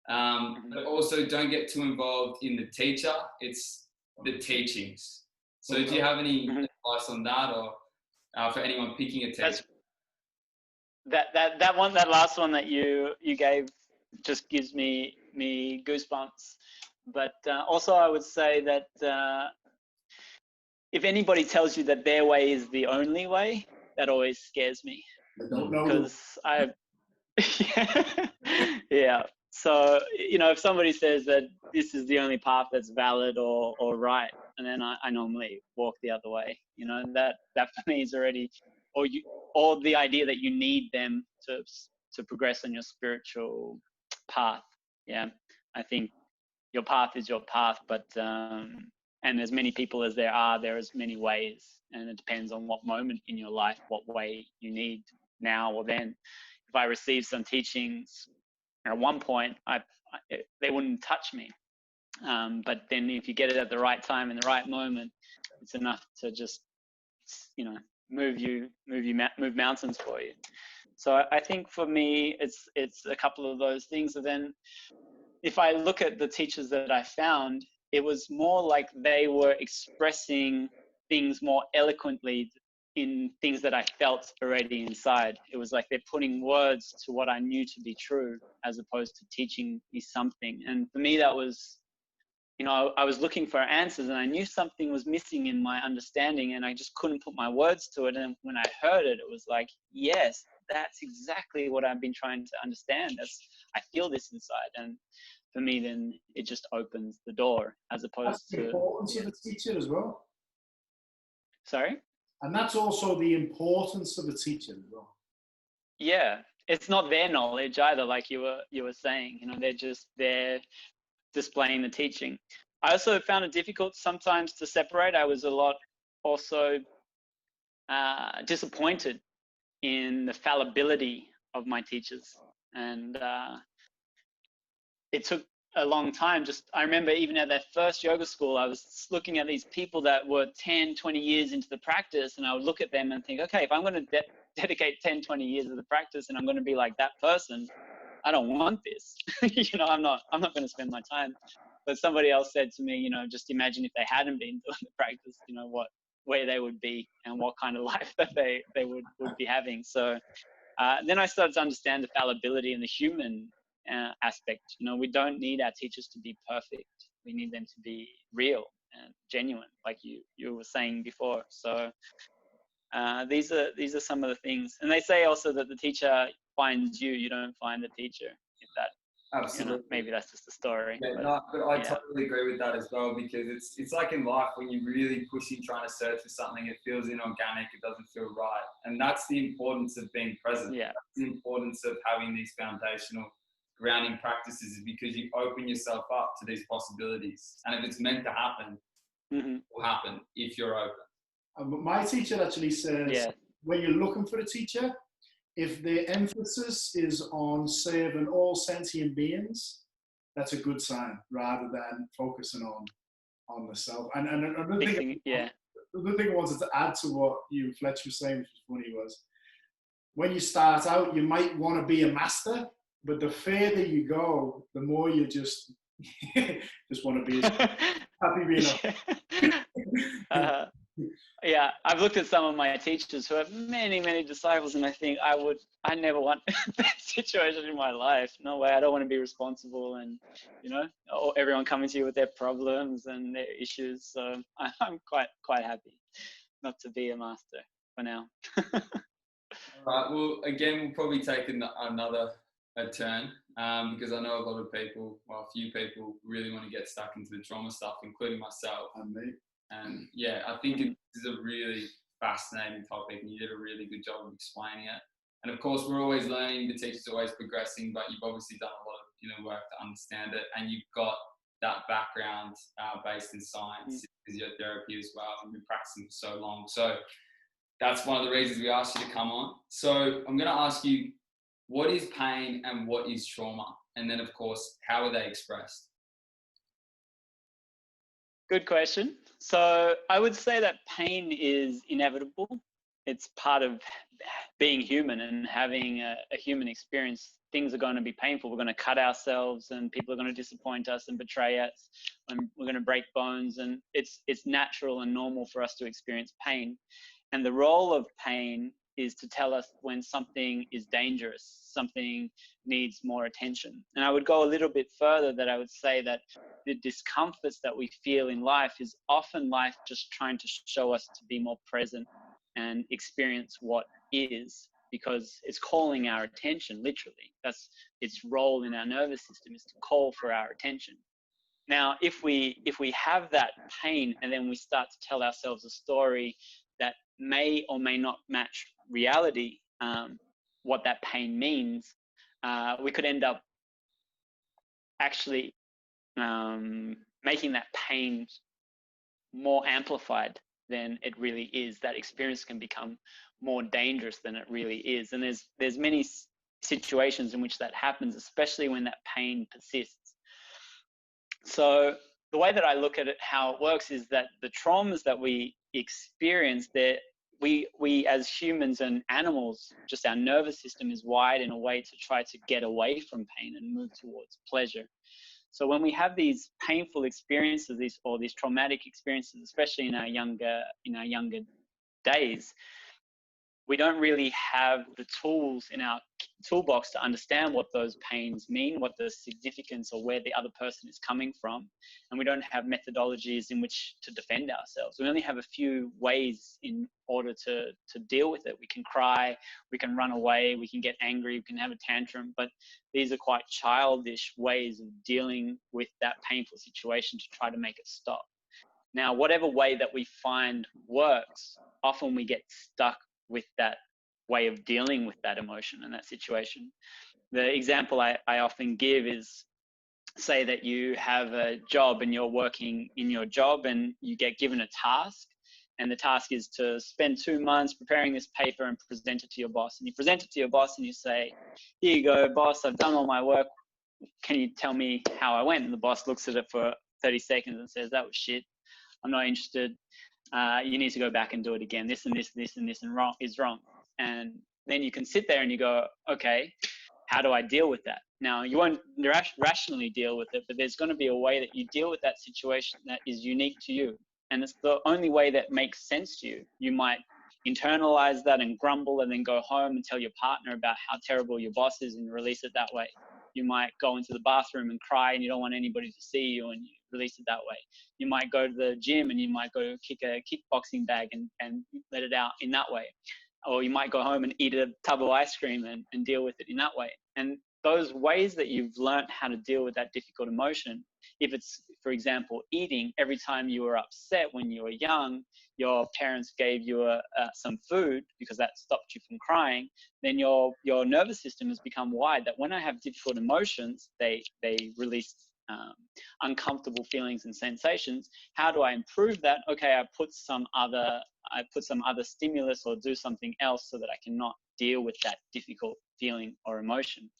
But also don't get too involved in the teacher. It's the teachings. So do you have any advice on that, or for anyone picking a teacher? That last one that you gave just gives me goosebumps. But also I would say that if anybody tells you that their way is the only way, that always scares me. I don't know. Because yeah. So, you know, if somebody says that this is the only path that's valid or right, and then I normally walk the other way, you know, that for me is already, or the idea that you need them to progress on your spiritual path. Yeah. I think your path is your path, but, and as many people as there is many ways, and it depends on what moment in your life, what way you need now or then. If I receive some teachings at one point, they wouldn't touch me. But then if you get it at the right time and the right moment, it's enough to just, you know, move mountains for you. So I think for me, it's a couple of those things. And then if I look at the teachers that I found, it was more like they were expressing things more eloquently in things that I felt already inside. It was like they're putting words to what I knew to be true, as opposed to teaching me something. And for me, that was, you know, I was looking for answers, and I knew something was missing in my understanding, and I just couldn't put my words to it. And when I heard it, it was like, yes, that's exactly what I've been trying to understand. I feel this inside. And for me, then it just opens the door, as opposed to... That's the importance of a teacher as well. Sorry? And that's also the importance of a teacher as well. Yeah, it's not their knowledge either, like you were saying. You know, they're displaying the teaching. I also found it difficult sometimes to separate. I was a lot also disappointed in the fallibility of my teachers, and it took a long time. I remember even at that first yoga school, I was looking at these people that were 10, 20 years into the practice, and I would look at them and think, okay, if I'm going to dedicate 10, 20 years of the practice and I'm going to be like that person, I don't want this. You know, I'm not going to spend my time. But somebody else said to me, you know, just imagine if they hadn't been doing the practice, you know, where they would be and what kind of life that they would be having. So then I started to understand the fallibility and the human aspect. You know, we don't need our teachers to be perfect. We need them to be real and genuine, like you were saying before. So these are some of the things. And they say also that the teacher finds you, you don't find the teacher. If that, absolutely, you know, maybe that's just a story. Yeah, but I totally agree with that as well, because it's like in life, when you're really pushing, trying to search for something, it feels inorganic, it doesn't feel right. And that's the importance of being present. Yeah. That's the importance of having these foundational grounding practices, is because you open yourself up to these possibilities. And if it's meant to happen, it will happen if you're open. My teacher actually says, when you're looking for a teacher, if the emphasis is on serving all sentient beings, that's a good sign, rather than focusing on the self. And another thing I wanted to add to what you, Fletcher, was saying, which was funny, was when you start out, you might want to be a master, but the further you go, the more you just want to be happy being yeah, I've looked at some of my teachers who have many, many disciples, and I think I never want that situation in my life. No way. I don't want to be responsible, and, you know, everyone coming to you with their problems and their issues. So I'm quite happy not to be a master for now. All right. Well, again, we'll probably take another turn. because I know a lot of people, well, a few people really want to get stuck into the trauma stuff, including myself. And me. And yeah, I think it is a really fascinating topic, and you did a really good job of explaining it. And of course, we're always learning, the teacher's always progressing, but you've obviously done a lot of work to understand it, and you've got that background based in science, physiotherapy as well, and been practicing for so long. So that's one of the reasons we asked you to come on. So I'm going to ask you, what is pain and what is trauma? And then, of course, how are they expressed? Good question. So I would say that pain is inevitable. It's part of being human and having a human experience. Things are going to be painful. We're going to cut ourselves, and people are going to disappoint us and betray us, and we're going to break bones. And it's natural and normal for us to experience pain. And the role of pain is to tell us when something is dangerous, something needs more attention. And I would go a little bit further, that I would say that the discomforts that we feel in life is often life just trying to show us to be more present and experience what is, because it's calling our attention, literally. That's its role in our nervous system, is to call for our attention. Now, if we have that pain and then we start to tell ourselves a story that may or may not match reality, what that pain means, we could end up actually making that pain more amplified than it really is. That experience can become more dangerous than it really is. And there's many situations in which that happens, especially when that pain persists. So the way that I look at it, how it works, is that the traumas that we experience, that we as humans and animals, just our nervous system is wired in a way to try to get away from pain and move towards pleasure. So when we have these painful experiences, these traumatic experiences, especially in our younger days, we don't really have the tools in our toolbox to understand what those pains mean, what the significance or where the other person is coming from. And we don't have methodologies in which to defend ourselves. We only have a few ways in order to deal with it. We can cry, we can run away, we can get angry, we can have a tantrum, but these are quite childish ways of dealing with that painful situation to try to make it stop. Now, whatever way that we find works, often we get stuck with that way of dealing with that emotion and that situation. The example I often give is, say that you have a job and you're working in your job and you get given a task, and the task is to spend 2 months preparing this paper and present it to your boss. And you present it to your boss and you say, "Here you go, boss, I've done all my work. Can you tell me how I went?" And the boss looks at it for 30 seconds and says, "That was shit. I'm not interested. You need to go back and do it again. This and this, this and this and wrong is wrong." And then you can sit there and you go, okay, how do I deal with that? Now, you won't rationally deal with it, but there's going to be a way that you deal with that situation that is unique to you. And it's the only way that makes sense to you. You might internalize that and grumble and then go home and tell your partner about how terrible your boss is and release it that way. You might go into the bathroom and cry and you don't want anybody to see you and you release it that way. You might go to the gym and you might go kick a kickboxing bag and let it out in that way. Or you might go home and eat a tub of ice cream and deal with it in that way. And those ways that you've learned how to deal with that difficult emotion, if it's, for example, eating, every time you were upset when you were young, your parents gave you some food because that stopped you from crying, then your nervous system has become wired that when I have difficult emotions, they release uncomfortable feelings and sensations. How do I improve that? Okay, I put some other stimulus or do something else so that I cannot deal with that difficult feeling or emotion.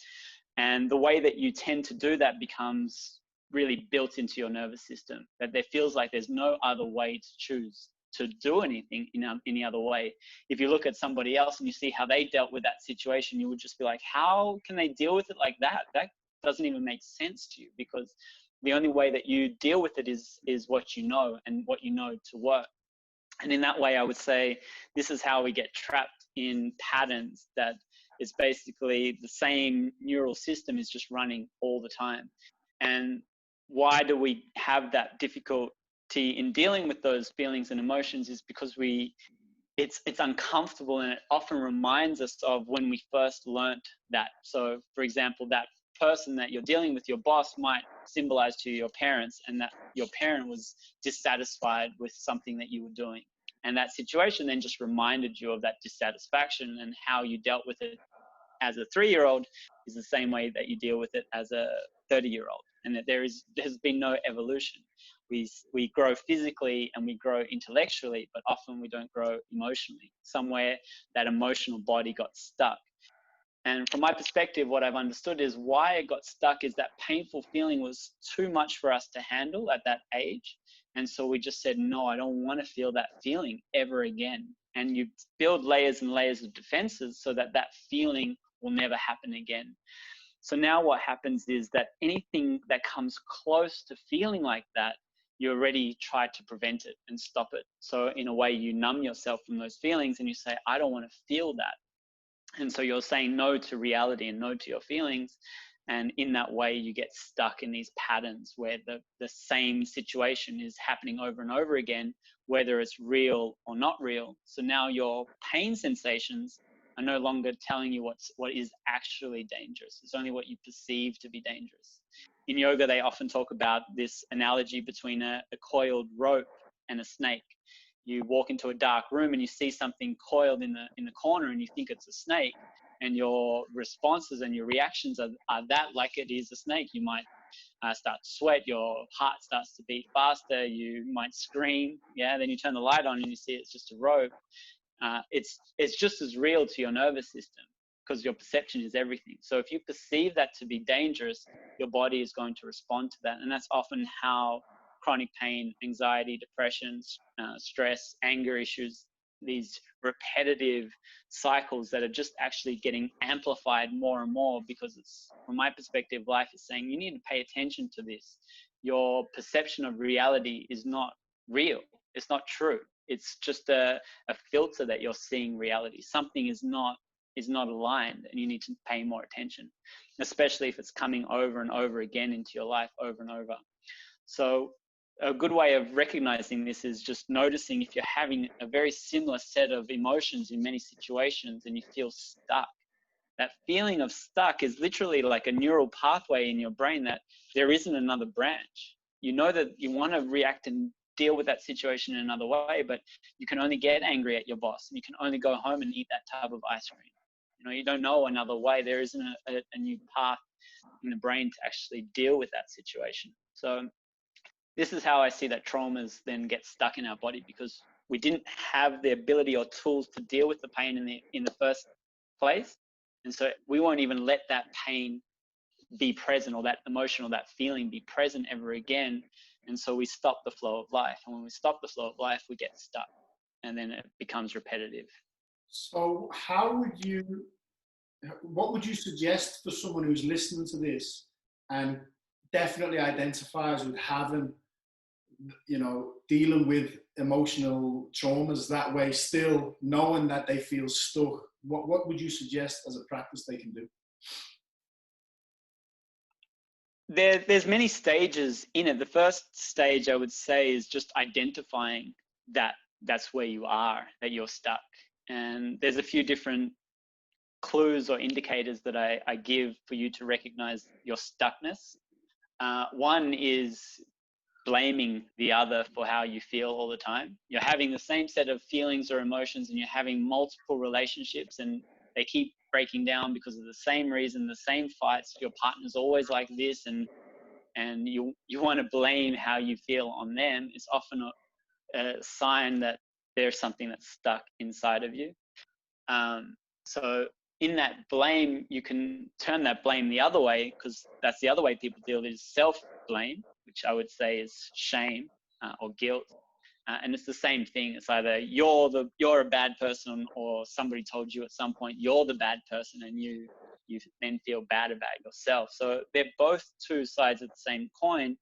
And the way that you tend to do that becomes really built into your nervous system, that there feels like there's no other way to choose to do anything in any other way. If you look at somebody else and you see how they dealt with that situation, you would just be like, how can they deal with it like that? That doesn't even make sense to you, because the only way that you deal with it is what you know and what you know to work. And in that way, I would say this is how we get trapped in patterns that is basically the same neural system is just running all the time. And why do we have that difficulty in dealing with those feelings and emotions is because it's uncomfortable, and it often reminds us of when we first learnt that. So, for example, that person that you're dealing with, your boss, might symbolize to you your parents, and that your parent was dissatisfied with something that you were doing. And that situation then just reminded you of that dissatisfaction, and how you dealt with it as a 3-year-old is the same way that you deal with it as a 30-year-old. And that there's been no evolution. We grow physically and we grow intellectually, but often we don't grow emotionally. Somewhere that emotional body got stuck. And from my perspective, what I've understood is why it got stuck is that painful feeling was too much for us to handle at that age. And so we just said, no, I don't want to feel that feeling ever again. And you build layers and layers of defenses so that that feeling will never happen again. So now what happens is that anything that comes close to feeling like that, you already try to prevent it and stop it. So in a way, you numb yourself from those feelings and you say, I don't want to feel that. And so you're saying no to reality and no to your feelings. And in that way, you get stuck in these patterns where the same situation is happening over and over again, whether it's real or not real. So now your pain sensations are no longer telling you what is actually dangerous. It's only what you perceive to be dangerous. In yoga, they often talk about this analogy between a coiled rope and a snake. You walk into a dark room and you see something coiled in the corner and you think it's a snake, and your responses and your reactions are that like it is a snake. You might start to sweat, your heart starts to beat faster, you might scream, then you turn the light on and you see it's just a rope. It's just as real to your nervous system, because your perception is everything. So if you perceive that to be dangerous, your body is going to respond to that. And that's often how chronic pain, anxiety, depression, stress, anger issues, these repetitive cycles that are just actually getting amplified more and more, because it's, from my perspective, life is saying you need to pay attention to this. Your perception of reality is not real. It's not true. It's just a filter that you're seeing reality. Something is not aligned, and you need to pay more attention, especially if it's coming over and over again into your life over and over. So a good way of recognizing this is just noticing if you're having a very similar set of emotions in many situations and you feel stuck. That feeling of stuck is literally like a neural pathway in your brain that there isn't another branch. You know that you want to react and deal with that situation in another way, but you can only get angry at your boss, and you can only go home and eat that tub of ice cream. You don't know another way. There isn't a new path in the brain to actually deal with that situation. So this is how I see that traumas then get stuck in our body, because we didn't have the ability or tools to deal with the pain in the first place. And so we won't even let that pain be present, or that emotion or that feeling be present ever again. And so we stop the flow of life. And when we stop the flow of life, we get stuck, and then it becomes repetitive. So what would you suggest for someone who's listening to this and definitely identifies with having, dealing with emotional traumas that way, still knowing that they feel stuck? What would you suggest as a practice they can do? There's many stages in it. The first stage, I would say, is just identifying that that's where you are, that you're stuck. And there's a few different clues or indicators that I give for you to recognize your stuckness. One is blaming the other for how you feel all the time. You're having the same set of feelings or emotions, and you're having multiple relationships, and they keep breaking down because of the same reason, the same fights. Your partner's always like this, and you want to blame how you feel on them. It's often a sign that there's something that's stuck inside of you. So in that blame, you can turn that blame the other way, because that's the other way people deal with it, is self-blame, which I would say is shame or guilt. And it's the same thing. It's either you're a bad person, or somebody told you at some point you're the bad person, and you then feel bad about yourself. So they're both two sides of the same coin,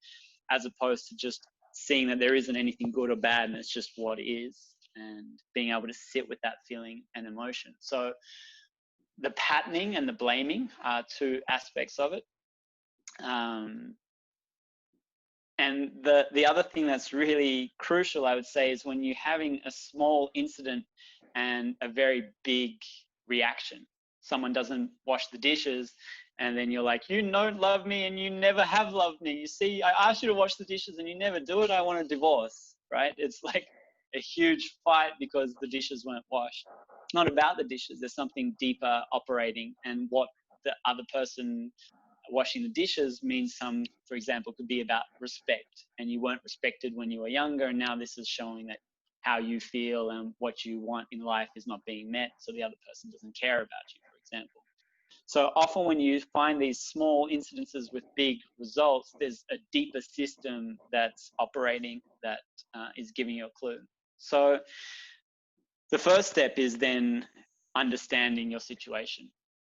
as opposed to just seeing that there isn't anything good or bad and it's just what is, and being able to sit with that feeling and emotion. So the patterning and the blaming are two aspects of it. And the other thing that's really crucial, I would say, is when you're having a small incident and a very big reaction. Someone doesn't wash the dishes And then you're like, you don't love me and you never have loved me. You see, I asked you to wash the dishes and you never do it. I want a divorce, right? It's like a huge fight because the dishes weren't washed. It's not about the dishes. There's something deeper operating, and what the other person washing the dishes means for example, could be about respect, and you weren't respected when you were younger. And now this is showing that how you feel and what you want in life is not being met. So the other person doesn't care about you, for example. So often when you find these small incidences with big results, there's a deeper system that's operating that is giving you a clue. So the first step is then understanding your situation,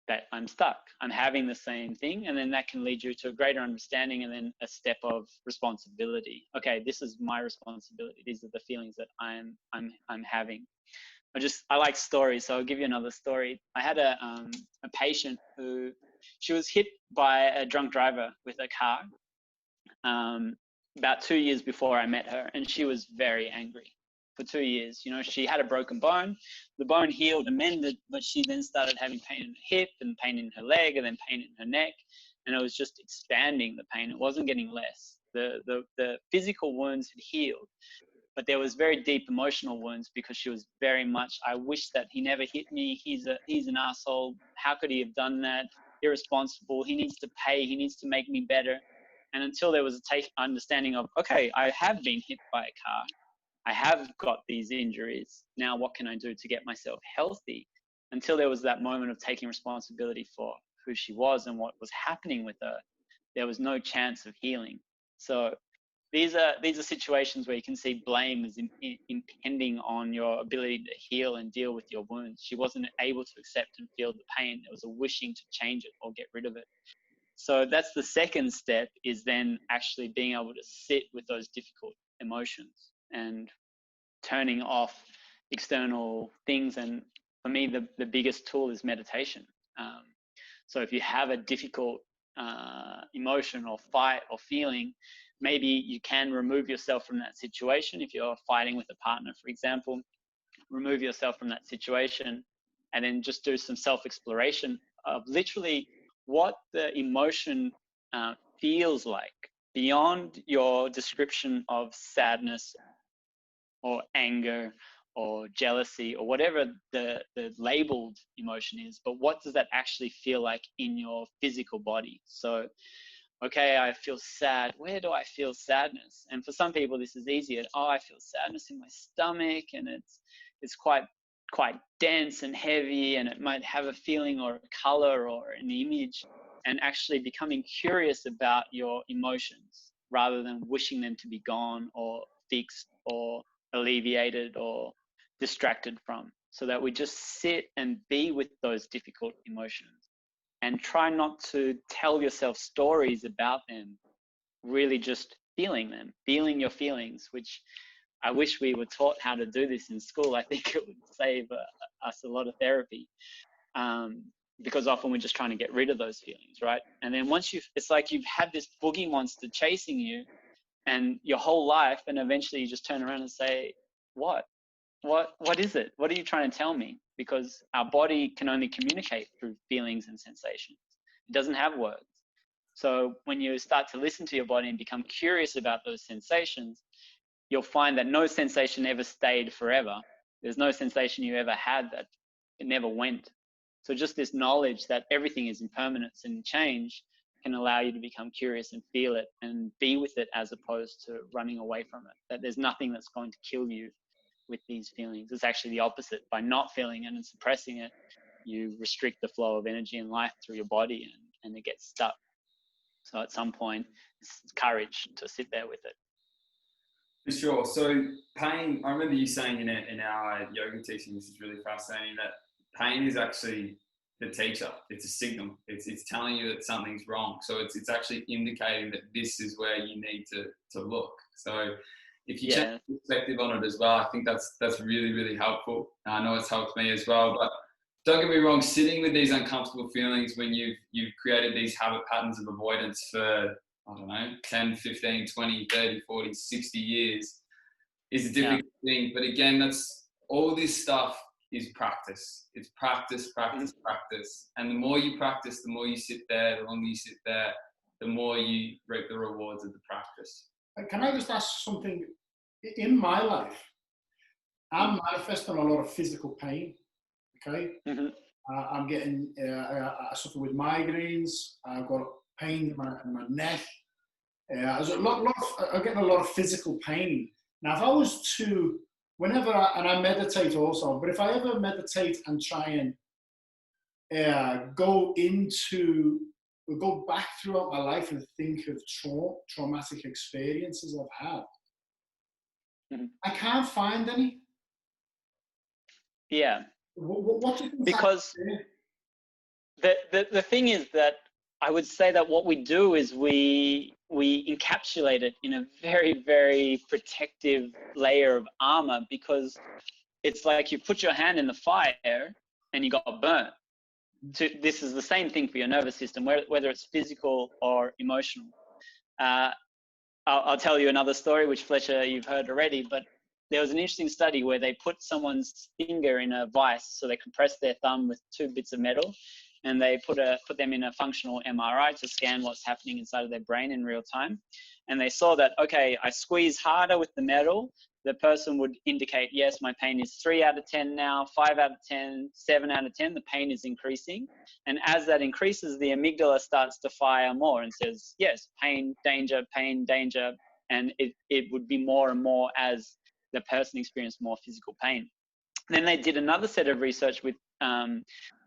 that I'm stuck, I'm having the same thing, and then that can lead you to a greater understanding, and then a step of responsibility. Okay, this is my responsibility. These are the feelings that I'm having. I like stories, so I'll give you another story. I had a patient who, she was hit by a drunk driver with a car about 2 years before I met her, and she was very angry for 2 years. You know, she had a broken bone. The bone healed and mended, but she then started having pain in her hip and pain in her leg and then pain in her neck, and it was just expanding the pain. It wasn't getting less. The physical wounds had healed, but there was very deep emotional wounds because she was very much, I wish that he never hit me. He's an asshole. How could he have done that? Irresponsible. He needs to pay. He needs to make me better. And until there was a understanding of, okay, I have been hit by a car. I have got these injuries. Now what can I do to get myself healthy? Until there was that moment of taking responsibility for who she was and what was happening with her, there was no chance of healing. So these are situations where you can see blame is impending on your ability to heal and deal with your wounds. She wasn't able to accept and feel the pain. There was a wishing to change it or get rid of it. So that's the second step, is then actually being able to sit with those difficult emotions and turning off external things. And for me, the biggest tool is meditation. So if you have a difficult emotion or fight or feeling, maybe you can remove yourself from that situation. If you're fighting with a partner, for example, remove yourself from that situation and then just do some self-exploration of literally what the emotion feels like beyond your description of sadness or anger or jealousy or whatever the labeled emotion is, but what does that actually feel like in your physical body? So, okay, I feel sad. Where do I feel sadness? And for some people, this is easier. Oh, I feel sadness in my stomach, and it's quite dense and heavy, and it might have a feeling or a color or an image. And actually becoming curious about your emotions rather than wishing them to be gone or fixed or alleviated or distracted from, so that we just sit and be with those difficult emotions and try not to tell yourself stories about them, really just feeling them, feeling your feelings, which I wish we were taught how to do this in school. I think it would save us a lot of therapy, because often we're just trying to get rid of those feelings, right? And then once it's like you've had this boogie monster chasing you and your whole life, and eventually you just turn around and say, what is it? What are you trying to tell me? Because our body can only communicate through feelings and sensations. It doesn't have words. So when you start to listen to your body and become curious about those sensations, you'll find that no sensation ever stayed forever. There's no sensation you ever had that it never went. So just this knowledge that everything is impermanence and change can allow you to become curious and feel it and be with it, as opposed to running away from it. That there's nothing that's going to kill you with these feelings. It's actually the opposite. By not feeling it and suppressing it, you restrict the flow of energy and life through your body, and it gets stuck. So at some point, it's courage to sit there with it. For sure. So pain, I remember you saying in our yoga teaching, this is really fascinating, that pain is actually the teacher. It's a signal. It's telling you that something's wrong. So it's actually indicating that this is where you need to look. So if you change perspective on it as well, I think that's really, really helpful. I know it's helped me as well. But don't get me wrong, sitting with these uncomfortable feelings when you've created these habit patterns of avoidance for, I don't know, 10, 15, 20, 30, 40, 60 years is a difficult thing. But again, that's all this stuff is practice. It's practice, practice, practice. And the more you practice, the more you sit there, the longer you sit there, the more you reap the rewards of the practice. Can I just ask something? In my life, I'm manifesting a lot of physical pain. Okay, I'm getting, I suffer with migraines. I've got pain in my neck. There's I'm getting a lot of physical pain. Now, if I was to, and I meditate also, but if I ever meditate and try and go back throughout my life and think of traumatic experiences I've had, I can't find any. Yeah. What do you think? Because the thing is that I would say that what we do is we encapsulate it in a very, very protective layer of armor, because it's like you put your hand in the fire and you got burnt. This is the same thing for your nervous system, whether it's physical or emotional. I'll tell you another story, which Fletcher, you've heard already, but there was an interesting study where they put someone's finger in a vice, so they compressed their thumb with 2 bits of metal, and they put them in a functional MRI to scan what's happening inside of their brain in real time. And they saw that, okay, I squeeze harder with the metal, the person would indicate, yes, my pain is 3 out of 10 now, 5 out of 10, 7 out of 10, the pain is increasing. And as that increases, the amygdala starts to fire more and says, yes, pain, danger, and it would be more and more as the person experienced more physical pain. And then they did another set of research with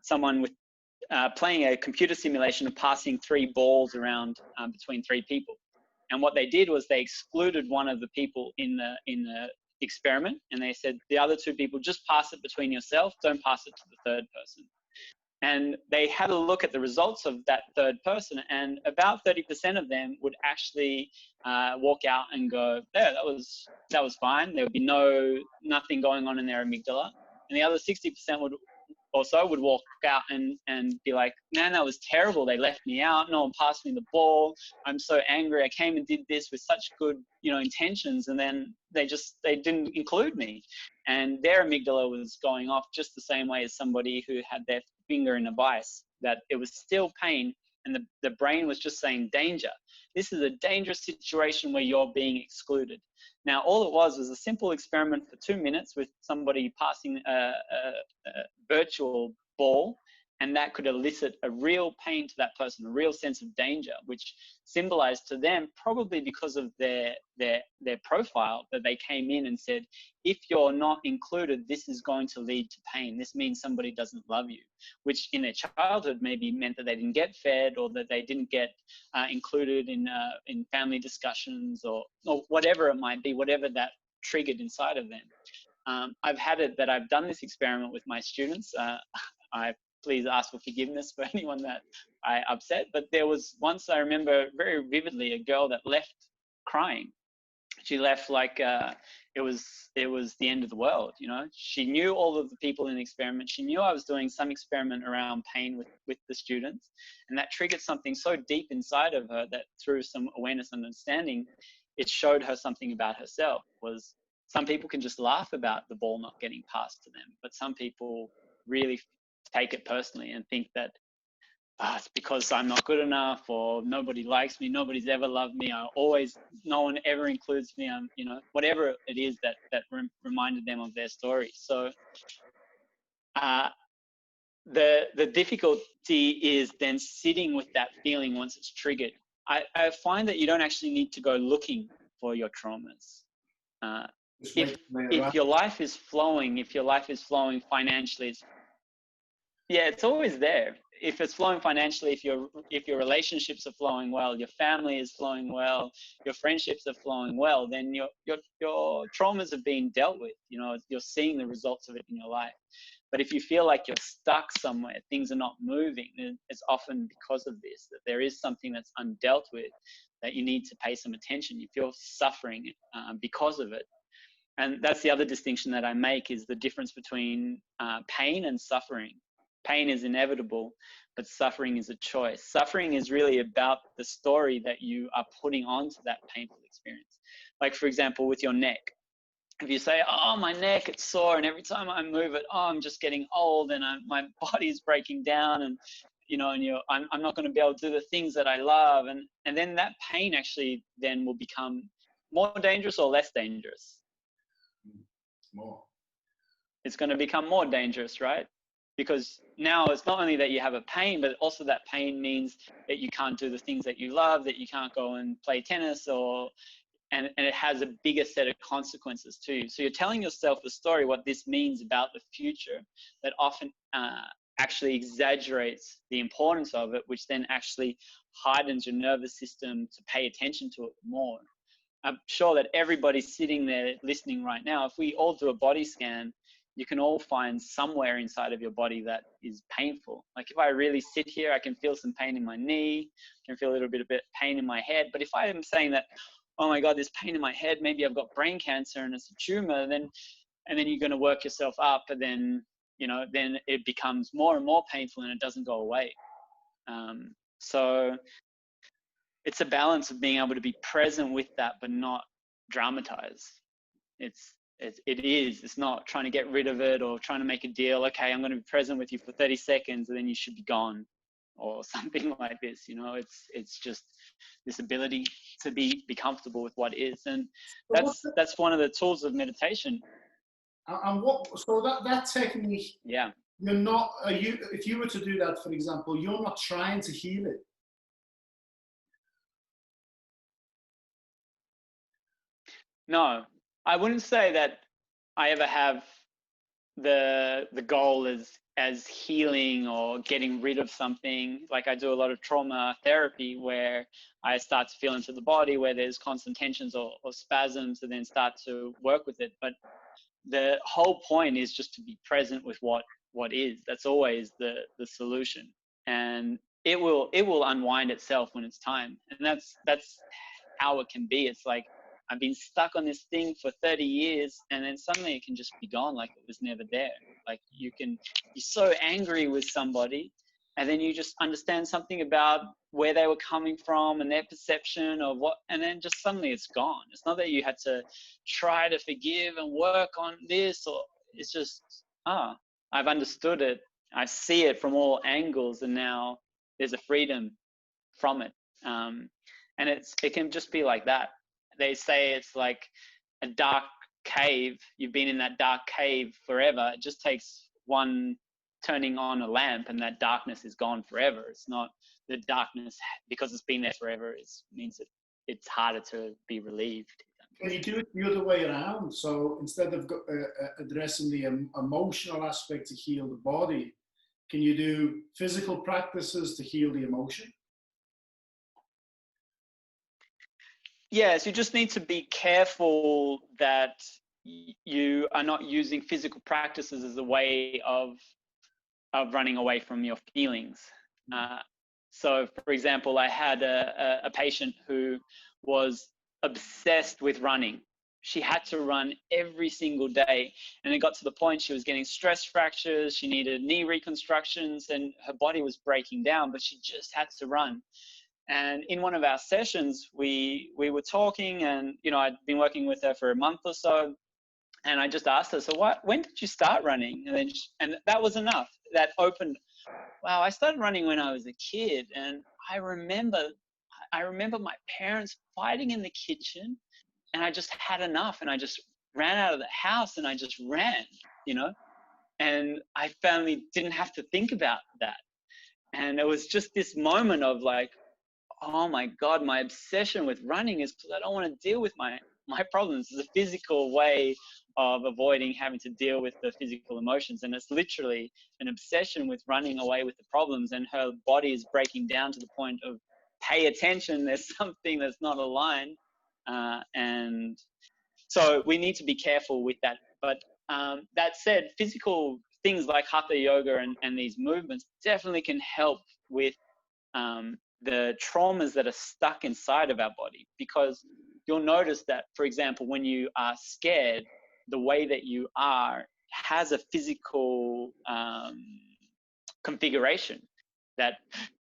someone with playing a computer simulation of passing 3 balls around between 3 people. And what they did was they excluded one of the people in the experiment, and they said the other 2 people, just pass it between yourself, don't pass it to the 3rd person. And they had a look at the results of that 3rd person, and about 30% of them would actually walk out and go, there, that was fine. There would be nothing going on in their amygdala. And the other 60% would walk out and be like, man, that was terrible. They left me out. No one passed me the ball. I'm so angry. I came and did this with such good, intentions, and then they didn't include me. And their amygdala was going off just the same way as somebody who had their finger in a vice, that it was still pain, and the brain was just saying danger. This is a dangerous situation where you're being excluded. Now, all it was a simple experiment for 2 minutes with somebody passing a virtual ball, and that could elicit a real pain to that person, a real sense of danger, which symbolized to them, probably because of their profile, that they came in and said, if you're not included, this is going to lead to pain. This means somebody doesn't love you, which in their childhood maybe meant that they didn't get fed, or that they didn't get included in family discussions, or whatever it might be, whatever that triggered inside of them. I've had it that I've done this experiment with my students. I please ask for forgiveness for anyone that I upset. But there was once, I remember very vividly, a girl that left crying. She left like it was the end of the world. She knew all of the people in the experiment. She knew I was doing some experiment around pain with the students, and that triggered something so deep inside of her that through some awareness and understanding, it showed her something about herself. Was some people can just laugh about the ball not getting passed to them, but some people really take it personally and think that it's because I'm not good enough, or nobody likes me, nobody's ever loved me, no one ever includes me, whatever it is that reminded them of their story. So the difficulty is then sitting with that feeling once it's triggered. I find that you don't actually need to go looking for your traumas. If your life is flowing financially, it's always there. If it's flowing financially, if your relationships are flowing well, your family is flowing well, your friendships are flowing well, then your traumas have been dealt with. You're seeing the results of it in your life. But if you feel like you're stuck somewhere, things are not moving, it's often because of this, that there is something that's undealt with, that you need to pay some attention. You feel suffering because of it. And that's the other distinction that I make, is the difference between pain and suffering. Pain is inevitable, but suffering is a choice. Suffering is really about the story that you are putting onto that painful experience. Like, for example, with your neck. if you say, oh, my neck, it's sore, and every time I move it, oh, I'm just getting old, and my body's breaking down, and I'm not going to be able to do the things that I love, and then that pain actually then will become more dangerous or less dangerous. More. It's going to become more dangerous, right? Because now it's not only that you have a pain, but also that pain means that you can't do the things that you love, that you can't go and play tennis, and it has a bigger set of consequences too. So you're telling yourself a story, what this means about the future, that often actually exaggerates the importance of it, which then actually heightens your nervous system to pay attention to it more. I'm sure that everybody sitting there listening right now, if we all do a body scan, you can all find somewhere inside of your body that is painful. Like if I really sit here, I can feel some pain in my knee, can feel a little bit of pain in my head. But if I am saying that, oh my God, there's pain in my head, maybe I've got brain cancer and it's a tumor, and then you're going to work yourself up, and then it becomes more and more painful and it doesn't go away. So it's a balance of being able to be present with that, but not dramatize. It's not trying to get rid of it or trying to make a deal. Okay, I'm going to be present with you for 30 seconds and then you should be gone, or something like this. It's just this ability to be comfortable with what is, and that's one of the tools of meditation. And that technique? Yeah. If you were to do that, for example, you're not trying to heal it. No, I wouldn't say that I ever have the goal as healing or getting rid of something. Like I do a lot of trauma therapy where I start to feel into the body where there's constant tensions or spasms, and then start to work with it. But the whole point is just to be present with what is. That's always the solution, and it will unwind itself when it's time. And that's how it can be. It's like I've been stuck on this thing for 30 years, and then suddenly it can just be gone, like it was never there. Like you're so angry with somebody, and then you just understand something about where they were coming from and their perception of what, and then just suddenly it's gone. It's not that you had to try to forgive and work on this, or it's just, I've understood it. I see it from all angles, and now there's a freedom from it. And it can just be like that. They say it's like a dark cave. You've been in that dark cave forever. It just takes one turning on a lamp and that darkness is gone forever. It's not the darkness, because it's been there forever, means that it's harder to be relieved. Can you do it the other way around? So instead of addressing the emotional aspect to heal the body, can you do physical practices to heal the emotion? Yes, you just need to be careful that you are not using physical practices as a way of running away from your feelings. So, for example, I had a patient who was obsessed with running. She had to run every single day, and it got to the point she was getting stress fractures, she needed knee reconstructions, and her body was breaking down, but she just had to run. And in one of our sessions, we were talking, and I'd been working with her for a month or so, and I just asked her, so when did you start running? And that was enough. That opened, wow, I started running when I was a kid, and I remember my parents fighting in the kitchen, and I just had enough, and I just ran out of the house, and I just ran, and I finally didn't have to think about that. And it was just this moment of like, oh my God, my obsession with running is because I don't want to deal with my problems. It's a physical way of avoiding having to deal with the physical emotions. And it's literally an obsession with running away with the problems, and her body is breaking down to the point of, pay attention, there's something that's not aligned. And so we need to be careful with that. But that said, physical things like hatha yoga and these movements definitely can help with the traumas that are stuck inside of our body, because you'll notice that, for example, when you are scared, the way that you are has a physical configuration, that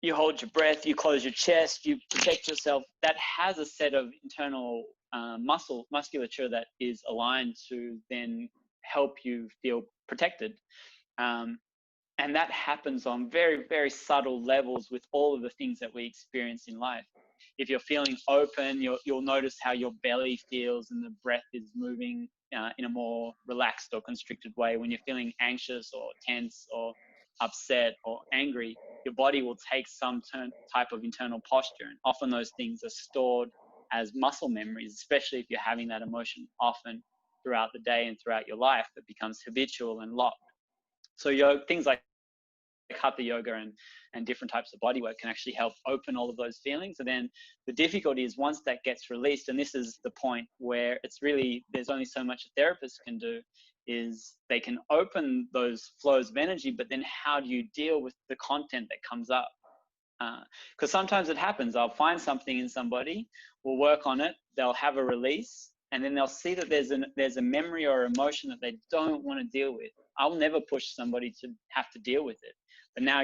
you hold your breath, you close your chest, you protect yourself. That has a set of internal musculature that is aligned to then help you feel protected. And that happens on very, very subtle levels with all of the things that we experience in life. If you're feeling open, you'll notice how your belly feels and the breath is moving in a more relaxed or constricted way. When you're feeling anxious or tense or upset or angry, your body will take some type of internal posture. And often those things are stored as muscle memories, especially if you're having that emotion often throughout the day and throughout your life. It becomes habitual and locked. So things like hatha yoga and different types of body work can actually help open all of those feelings. And then the difficulty is once that gets released, and this is the point where it's really, there's only so much a therapist can do, is they can open those flows of energy, but then how do you deal with the content that comes up? Because sometimes it happens, I'll find something in somebody, we'll work on it, they'll have a release, and then they'll see that there's a memory or emotion that they don't want to deal with. I'll never push somebody to have to deal with it. But now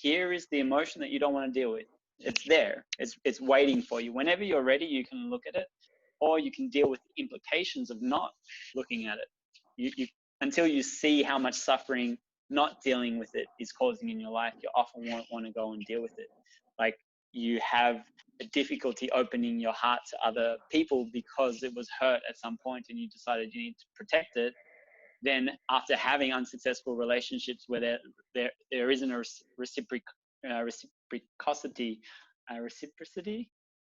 here is the emotion that you don't want to deal with. It's there. It's waiting for you. Whenever you're ready, you can look at it, or you can deal with the implications of not looking at it. You until you see how much suffering not dealing with it is causing in your life, you often won't want to go and deal with it. Like you have a difficulty opening your heart to other people because it was hurt at some point and you decided you need to protect it. Then after having unsuccessful relationships where there isn't a reciprocity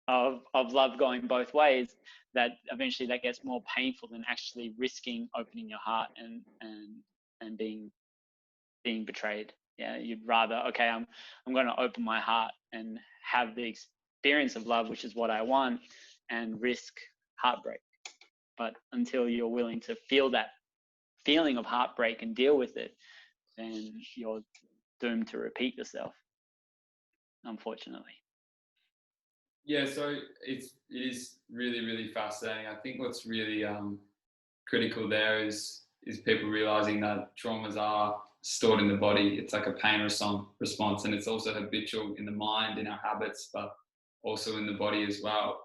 of love going both ways, that eventually that gets more painful than actually risking opening your heart and being betrayed. Yeah, you'd rather, okay, I'm going to open my heart and have the experience of love, which is what I want, and risk heartbreak. But until you're willing to feel that feeling of heartbreak and deal with it, then you're doomed to repeat yourself, unfortunately. Yeah, so it is really, really fascinating. I think what's really critical there is people realizing that traumas are stored in the body. It's like a pain response, and it's also habitual in the mind, in our habits, but also in the body as well.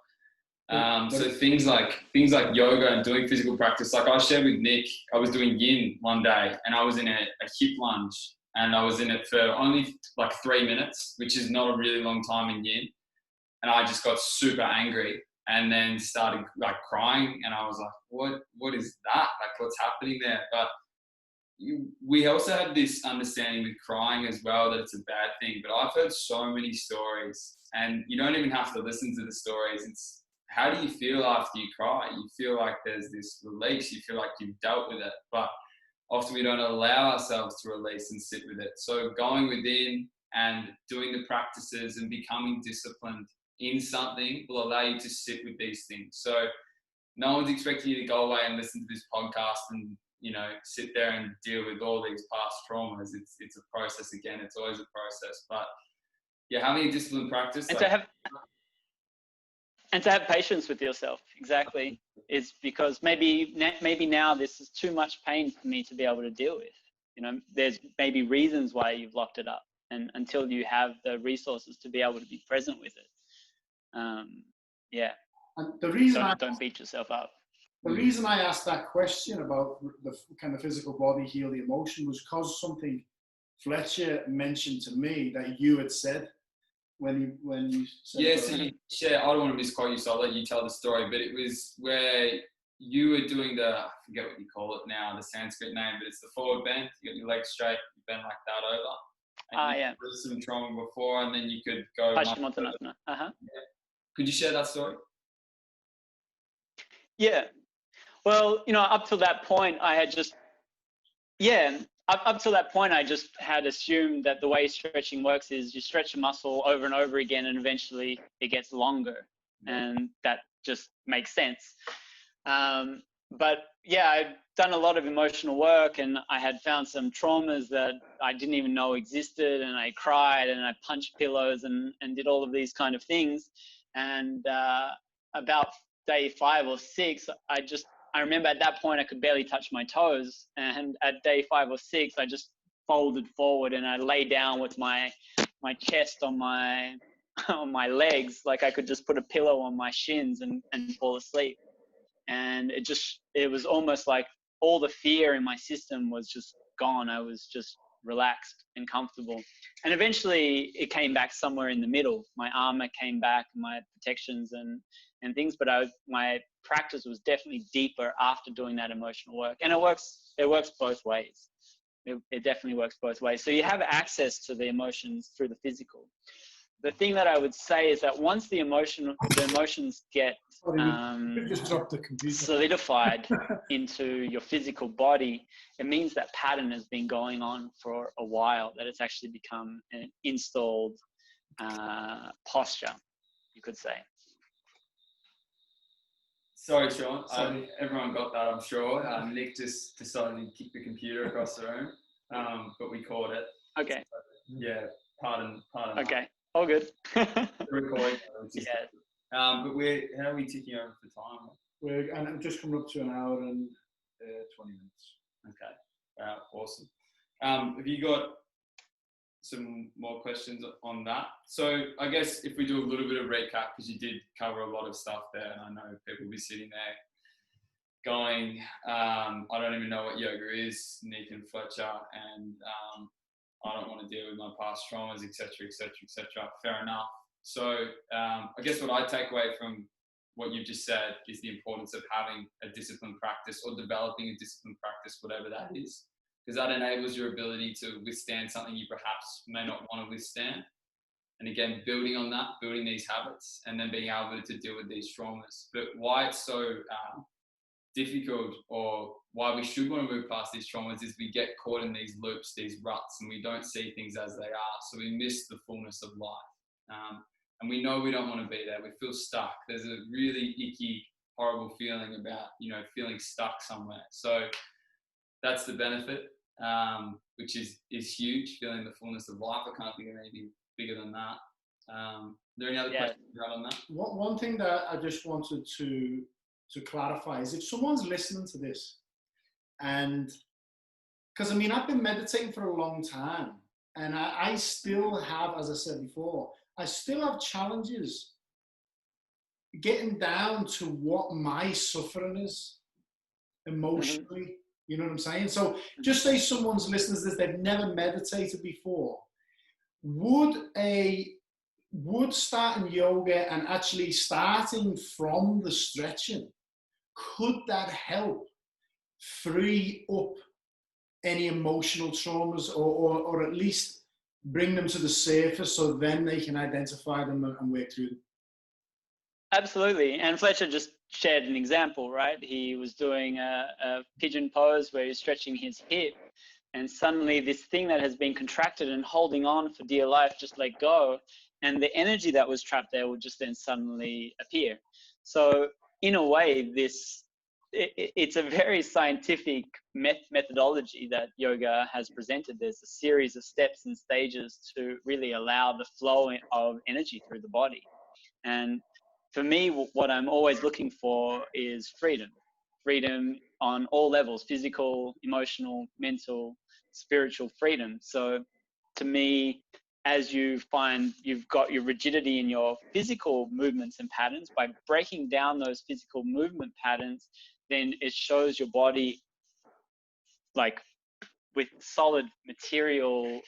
So things like yoga and doing physical practice, like I shared with Nick, I was doing yin one day and I was in a hip lunge, and I was in it for only like 3 minutes, which is not a really long time in yin. And I just got super angry and then started like crying, and I was like, what is that? Like, what's happening there? But we also have this understanding with crying as well that it's a bad thing. But I've heard so many stories, and you don't even have to listen to the stories. It's how do you feel after you cry? You feel like there's this release. You feel like you've dealt with it. But often we don't allow ourselves to release and sit with it. So going within and doing the practices and becoming disciplined in something will allow you to sit with these things. So no one's expecting you to go away and listen to this podcast and, sit there and deal with all these past traumas. It's a process again. It's always a process. But yeah, having a disciplined practice. And to have patience with yourself, exactly, is because maybe now this is too much pain for me to be able to deal with. There's maybe reasons why you've locked it up, and until you have the resources to be able to be present with it. Yeah. And the reason don't beat yourself up. The reason I asked that question about the kind of physical body heal the emotion was because something Fletcher mentioned to me that you had said when you said. Yeah, so I don't want to misquote you, so I'll let you tell the story. But it was where you were doing I forget what you call it now, the Sanskrit name, but it's the forward bend. You got your legs straight, you bend like that over. Yeah. There was some trauma before, and then you could go. Paschimottanasana. Yeah. Could you share that story? Yeah. Well, up to that point, I had just, up to that point, I just had assumed that the way stretching works is you stretch a muscle over and over again, and eventually it gets longer, and that just makes sense. But yeah, I'd done a lot of emotional work, and I had found some traumas that I didn't even know existed, and I cried and I punched pillows and did all of these kind of things. And about day 5 or 6, I remember at that point I could barely touch my toes, and at day 5 or 6 I just folded forward and I lay down with my chest on my on my legs, like I could just put a pillow on my shins and fall asleep. And it was almost like all the fear in my system was just gone. I was just relaxed and comfortable. And eventually it came back somewhere in the middle. My armor came back, my protections and things, but my practice was definitely deeper after doing that emotional work. And it works both ways. It definitely works both ways. So you have access to the emotions through the physical. The thing that I would say is that once the emotions get just dropped the computer. solidified into your physical body, it means that pattern has been going on for a while, that it's actually become an installed posture, you could say. Sorry, Sean. Everyone got that, I'm sure. Nick just decided to kick the computer across the room, but we caught it. Okay. Yeah, pardon. Okay, that. all good. Recording. Yeah. But how are we ticking over for time? And I'm just coming up to an hour and 20 minutes. Okay, awesome. Have you got some more questions on that? So I guess if we do a little bit of recap, because you did cover a lot of stuff there, and I know people will be sitting there going, I don't even know what yoga is, Nick and Fletcher, and I don't want to deal with my past traumas, etc., etc., etc. Fair enough. So I guess what I take away from what you've just said is the importance of having a disciplined practice or developing a disciplined practice, whatever that is, because that enables your ability to withstand something you perhaps may not want to withstand. And again, building on that, building these habits, and then being able to deal with these traumas. But why it's so difficult, or why we should want to move past these traumas, is we get caught in these loops, these ruts, and we don't see things as they are. So we miss the fullness of life. And we know we don't want to be there. We feel stuck. There's a really icky, horrible feeling about, feeling stuck somewhere. So that's the benefit, which is huge, feeling the fullness of life. I can't think of anything bigger than that. Are there any other questions you have on that? One thing that I just wanted to clarify is, if someone's listening to this, and because I've been meditating for a long time, and I still have, as I said before, I still have challenges getting down to what my suffering is emotionally. You know what I'm saying? So just say someone's listening to this, they've never meditated before. Would starting yoga and actually starting from the stretching, could that help free up any emotional traumas, or at least bring them to the surface so then they can identify them and work through them? Absolutely. And Fletcher just shared an example, right? He was doing a pigeon pose where he's stretching his hip, and suddenly this thing that has been contracted and holding on for dear life just let go, and the energy that was trapped there would just then suddenly appear. So in a way, it's a very scientific methodology that yoga has presented. There's a series of steps and stages to really allow the flow of energy through the body. And for me, what I'm always looking for is freedom on all levels: physical, emotional, mental, spiritual freedom. So to me, as you find you've got your rigidity in your physical movements and patterns, by breaking down those physical movement patterns, then it shows your body, like with solid material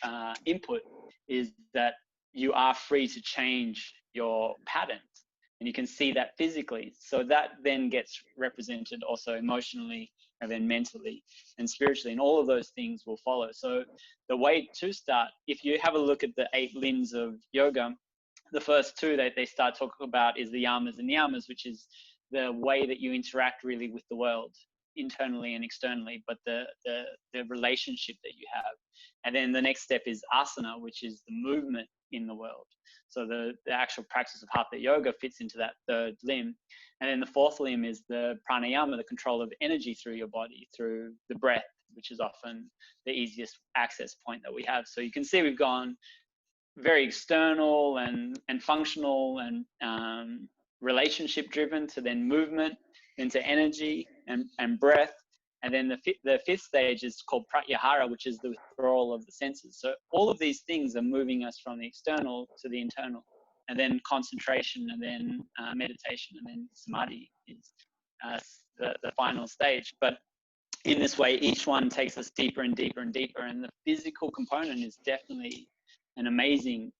input, is that you are free to change your patterns. And you can see that physically. So that then gets represented also emotionally, and then mentally and spiritually, and all of those things will follow. So the way to start, if you have a look at the 8 limbs of yoga, the first 2 that they start talking about is the yamas and niyamas, which is the way that you interact really with the world, internally and externally, but the relationship that you have. And then the next step is asana, which is the movement in the world. So the actual practice of hatha yoga fits into that 3rd limb. And then the 4th limb is the pranayama, the control of energy through your body, through the breath, which is often the easiest access point that we have. So you can see we've gone very external and functional and relationship driven, to then movement, into energy and breath. And then the 5th stage is called pratyahara, which is the withdrawal of the senses. So all of these things are moving us from the external to the internal. and then concentration, and then meditation, and then samadhi is the final stage. But in this way, each one takes us deeper and deeper and deeper, and the physical component is definitely an amazing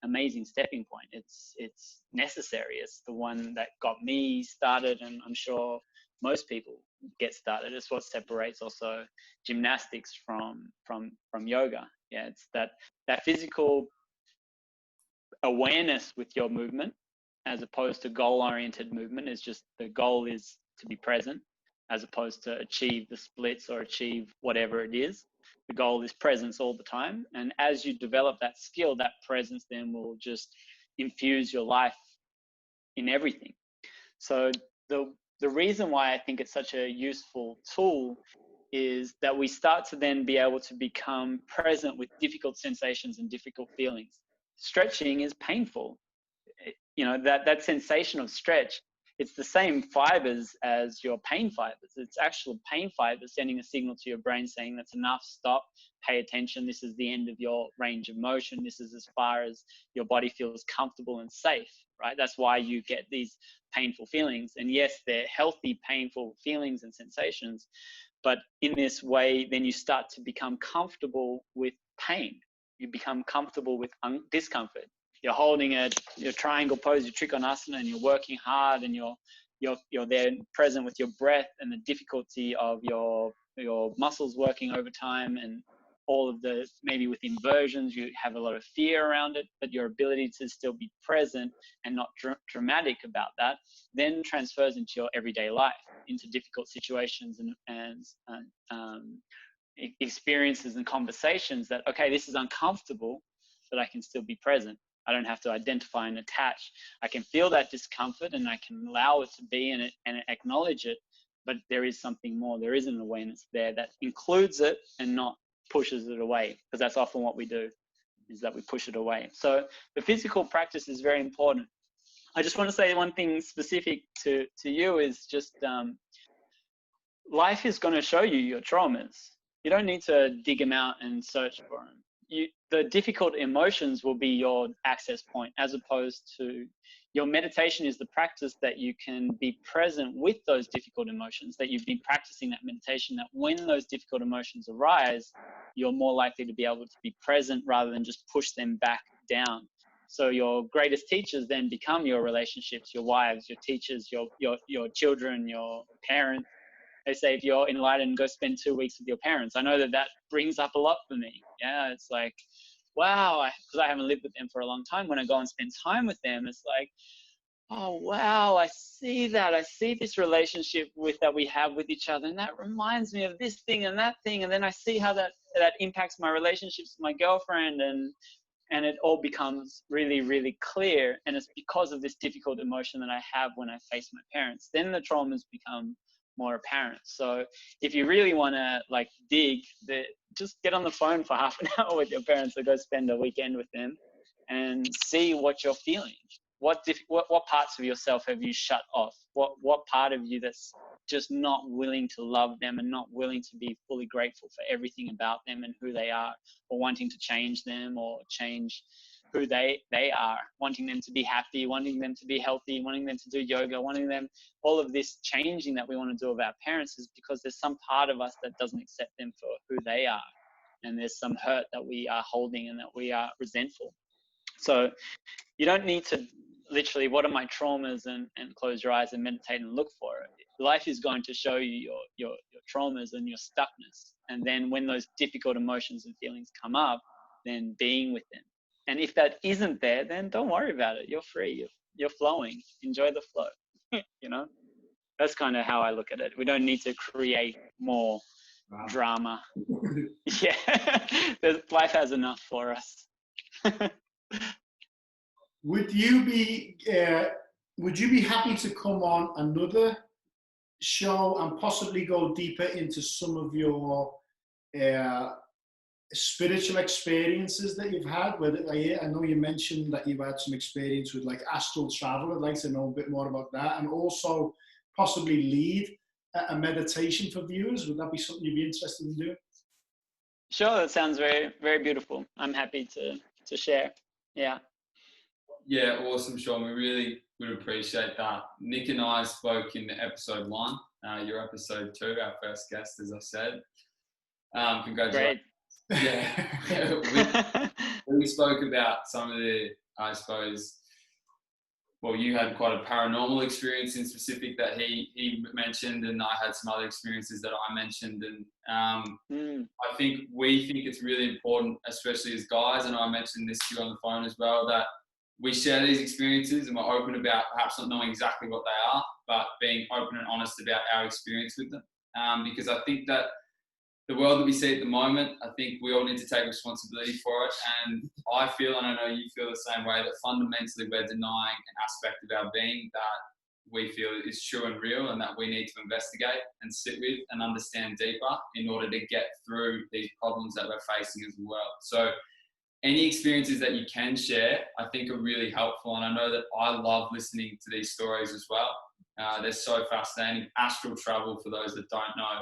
stepping point. It's necessary. It's the one that got me started, and I'm sure most people get started. It's what separates also gymnastics from yoga. Yeah, it's that physical awareness with your movement, as opposed to goal-oriented movement. Is just the goal is to be present, as opposed to achieve the splits or achieve whatever it is. The goal is presence all the time. And as you develop that skill, that presence then will just infuse your life in everything. So the reason why I think it's such a useful tool is that we start to then be able to become present with difficult sensations and difficult feelings. Stretching is painful. You know, that sensation of stretch, it's the same fibers as your pain fibers. It's actual pain fibers sending a signal to your brain saying that's enough, stop, pay attention. This is the end of your range of motion. This is as far as your body feels comfortable and safe, right? That's why you get these painful feelings. And yes, they're healthy, painful feelings and sensations. But in this way, then you start to become comfortable with pain. You become comfortable with discomfort. You're holding your triangle pose, your trikonasana, and you're working hard, and you're there present with your breath and the difficulty of your muscles working over time, and all of the, maybe with inversions, you have a lot of fear around it, but your ability to still be present and not dramatic about that then transfers into your everyday life, into difficult situations and experiences and conversations that, okay, this is uncomfortable, but I can still be present. I don't have to identify and attach. I can feel that discomfort and I can allow it to be and acknowledge it, but there is something more. There is an awareness there that includes it and not pushes it away, because that's often what we do, is that we push it away. So the physical practice is very important. I just want to say one thing specific to you is just life is going to show you your traumas. You don't need to dig them out and search for them. The difficult emotions will be your access point, as opposed to your meditation is the practice that you can be present with those difficult emotions, that you've been practicing that meditation, that when those difficult emotions arise, you're more likely to be able to be present rather than just push them back down. So your greatest teachers then become your relationships, your wives, your teachers, your children, your parents. They say if you're enlightened, go spend 2 weeks with your parents. I know that brings up a lot for me. Yeah, it's like, wow, because I haven't lived with them for a long time. When I go and spend time with them, it's like, oh, wow, I see that. I see this relationship that we have with each other. And that reminds me of this thing and that thing. And then I see how that impacts my relationships with my girlfriend. And it all becomes really, really clear. And it's because of this difficult emotion that I have when I face my parents. Then the traumas become more apparent. So if you really want to just get on the phone for half an hour with your parents, or go spend a weekend with them and see what you're feeling. What parts of yourself have you shut off? What part of you that's just not willing to love them and not willing to be fully grateful for everything about them and who they are, or wanting to change them or change who they are, wanting them to be happy, wanting them to be healthy, wanting them to do yoga, wanting them, all of this changing that we want to do of our parents is because there's some part of us that doesn't accept them for who they are. And there's some hurt that we are holding and that we are resentful. So you don't need to literally, what are my traumas, and close your eyes and meditate and look for it. Life is going to show you your traumas and your stuckness. And then when those difficult emotions and feelings come up, then being with them. And if that isn't there, then don't worry about it. You're free. You're flowing. Enjoy the flow. You know, that's kind of how I look at it. We don't need to create more drama. Yeah, life has enough for us. Would you be happy to come on another show and possibly go deeper into some of your spiritual experiences that you've had? I know you mentioned that you've had some experience with like astral travel. I'd like to know a bit more about that, and also possibly lead a meditation for viewers. Would that be something you'd be interested in doing? Sure, that sounds very, very beautiful. I'm happy to share. Yeah. Yeah, awesome, Sean. We really would appreciate that. Nick and I spoke in episode 1, your episode 2, our first guest, as I said. Congratulations. Great. Yeah, we spoke about some of the, I suppose, well, you had quite a paranormal experience in specific that he mentioned, and I had some other experiences that I mentioned. And I think we think it's really important, especially as guys, and I mentioned this to you on the phone as well, that we share these experiences and we're open about perhaps not knowing exactly what they are, but being open and honest about our experience with them. Because I think that the world that we see at the moment, I think we all need to take responsibility for it. And I feel, and I know you feel the same way, that fundamentally we're denying an aspect of our being that we feel is true and real, and that we need to investigate and sit with and understand deeper in order to get through these problems that we're facing as well. So any experiences that you can share, I think are really helpful. And I know that I love listening to these stories as well. They're so fascinating. Astral travel, for those that don't know,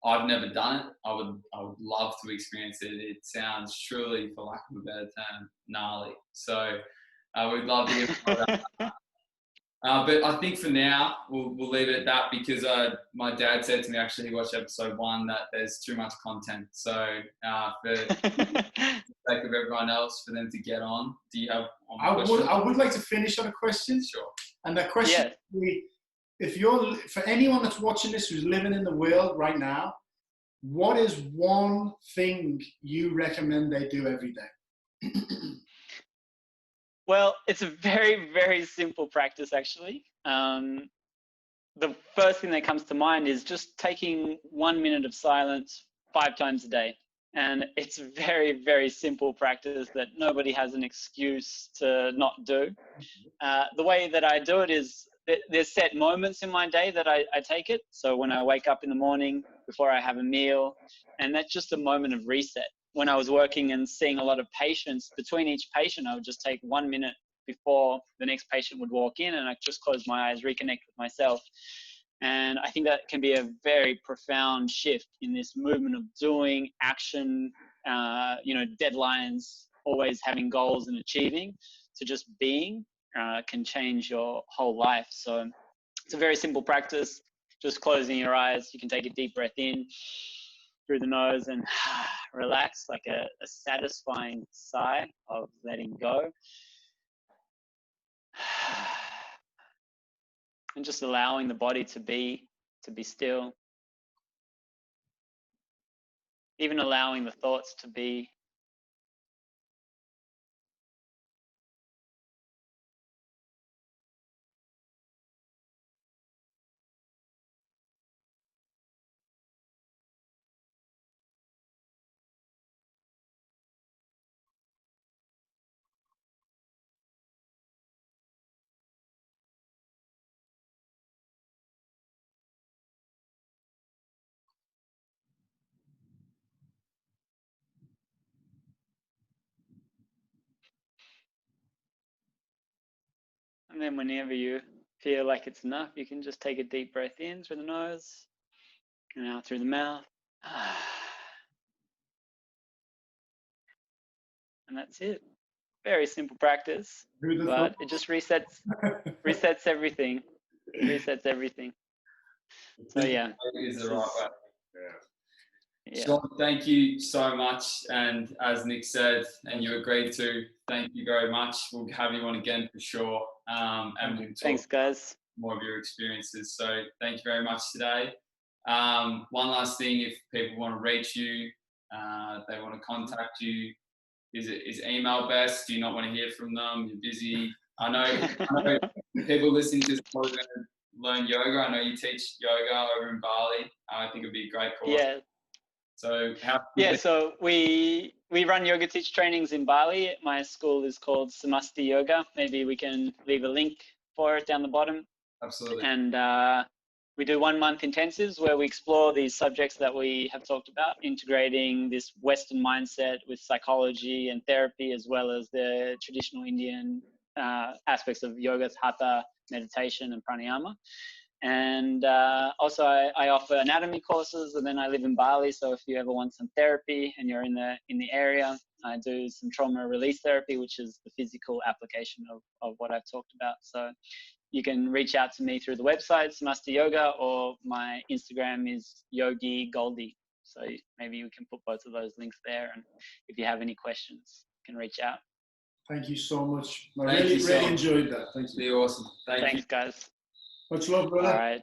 I've never done it. I would love to experience it. It sounds truly, for lack of a better term, gnarly. So we'd love to hear more about that. But I think for now, we'll leave it at that, because my dad said to me, actually, he watched episode 1, that there's too much content. So for the sake of everyone else, for them to get on, do you have one I would like to finish on a question. Sure. And the question would be, for anyone that's watching this who's living in the world right now, what is one thing you recommend they do every day? Well, it's a very, very simple practice, actually. The first thing that comes to mind is just taking 1 minute of silence 5 times a day. And it's a very, very simple practice that nobody has an excuse to not do. The way that I do it is, there's set moments in my day that I take it. So when I wake up in the morning, before I have a meal, and that's just a moment of reset. When I was working and seeing a lot of patients, between each patient, I would just take 1 minute before the next patient would walk in, and I just close my eyes, reconnect with myself. And I think that can be a very profound shift in this movement of doing, action, deadlines, always having goals and achieving, to just being. Can change your whole life. So it's a very simple practice, just closing your eyes. You can take a deep breath in through the nose and relax, like a satisfying sigh of letting go. And just allowing the body to be still. Even allowing the thoughts to be. And then whenever you feel like it's enough, you can just take a deep breath in through the nose and out through the mouth. And that's it. Very simple practice, but it just resets everything. Resets everything. So yeah. Is the right way. Yeah. Sean, thank you so much. And as Nick said, and you agreed to, thank you very much. We'll have you on again for sure. And we'll talk Thanks, guys. more of your experiences. So thank you very much today. One last thing, if people want to reach you, they want to contact you, is email best? Do you not want to hear from them? You're busy. I know people listening to this probably going to learn yoga. I know you teach yoga over in Bali. I think it'd be a great course. Yeah. So so we run yoga teach trainings in Bali. My school is called Samasti Yoga. Maybe we can leave a link for it down the bottom. Absolutely. And we do 1 month intensives where we explore these subjects that we have talked about, integrating this Western mindset with psychology and therapy, as well as the traditional Indian aspects of yoga, hatha, meditation, and pranayama. And also I offer anatomy courses, and then I live in Bali. So if you ever want some therapy and you're in the area, I do some trauma release therapy, which is the physical application of what I've talked about. So you can reach out to me through the website, Samasta Yoga, or my Instagram is Yogi Goldie. So maybe we can put both of those links there. And if you have any questions, you can reach out. Thank you so much. I Thank really you so much. enjoyed that. Thank you. Be awesome. Thanks, guys. Much love, brother. All right.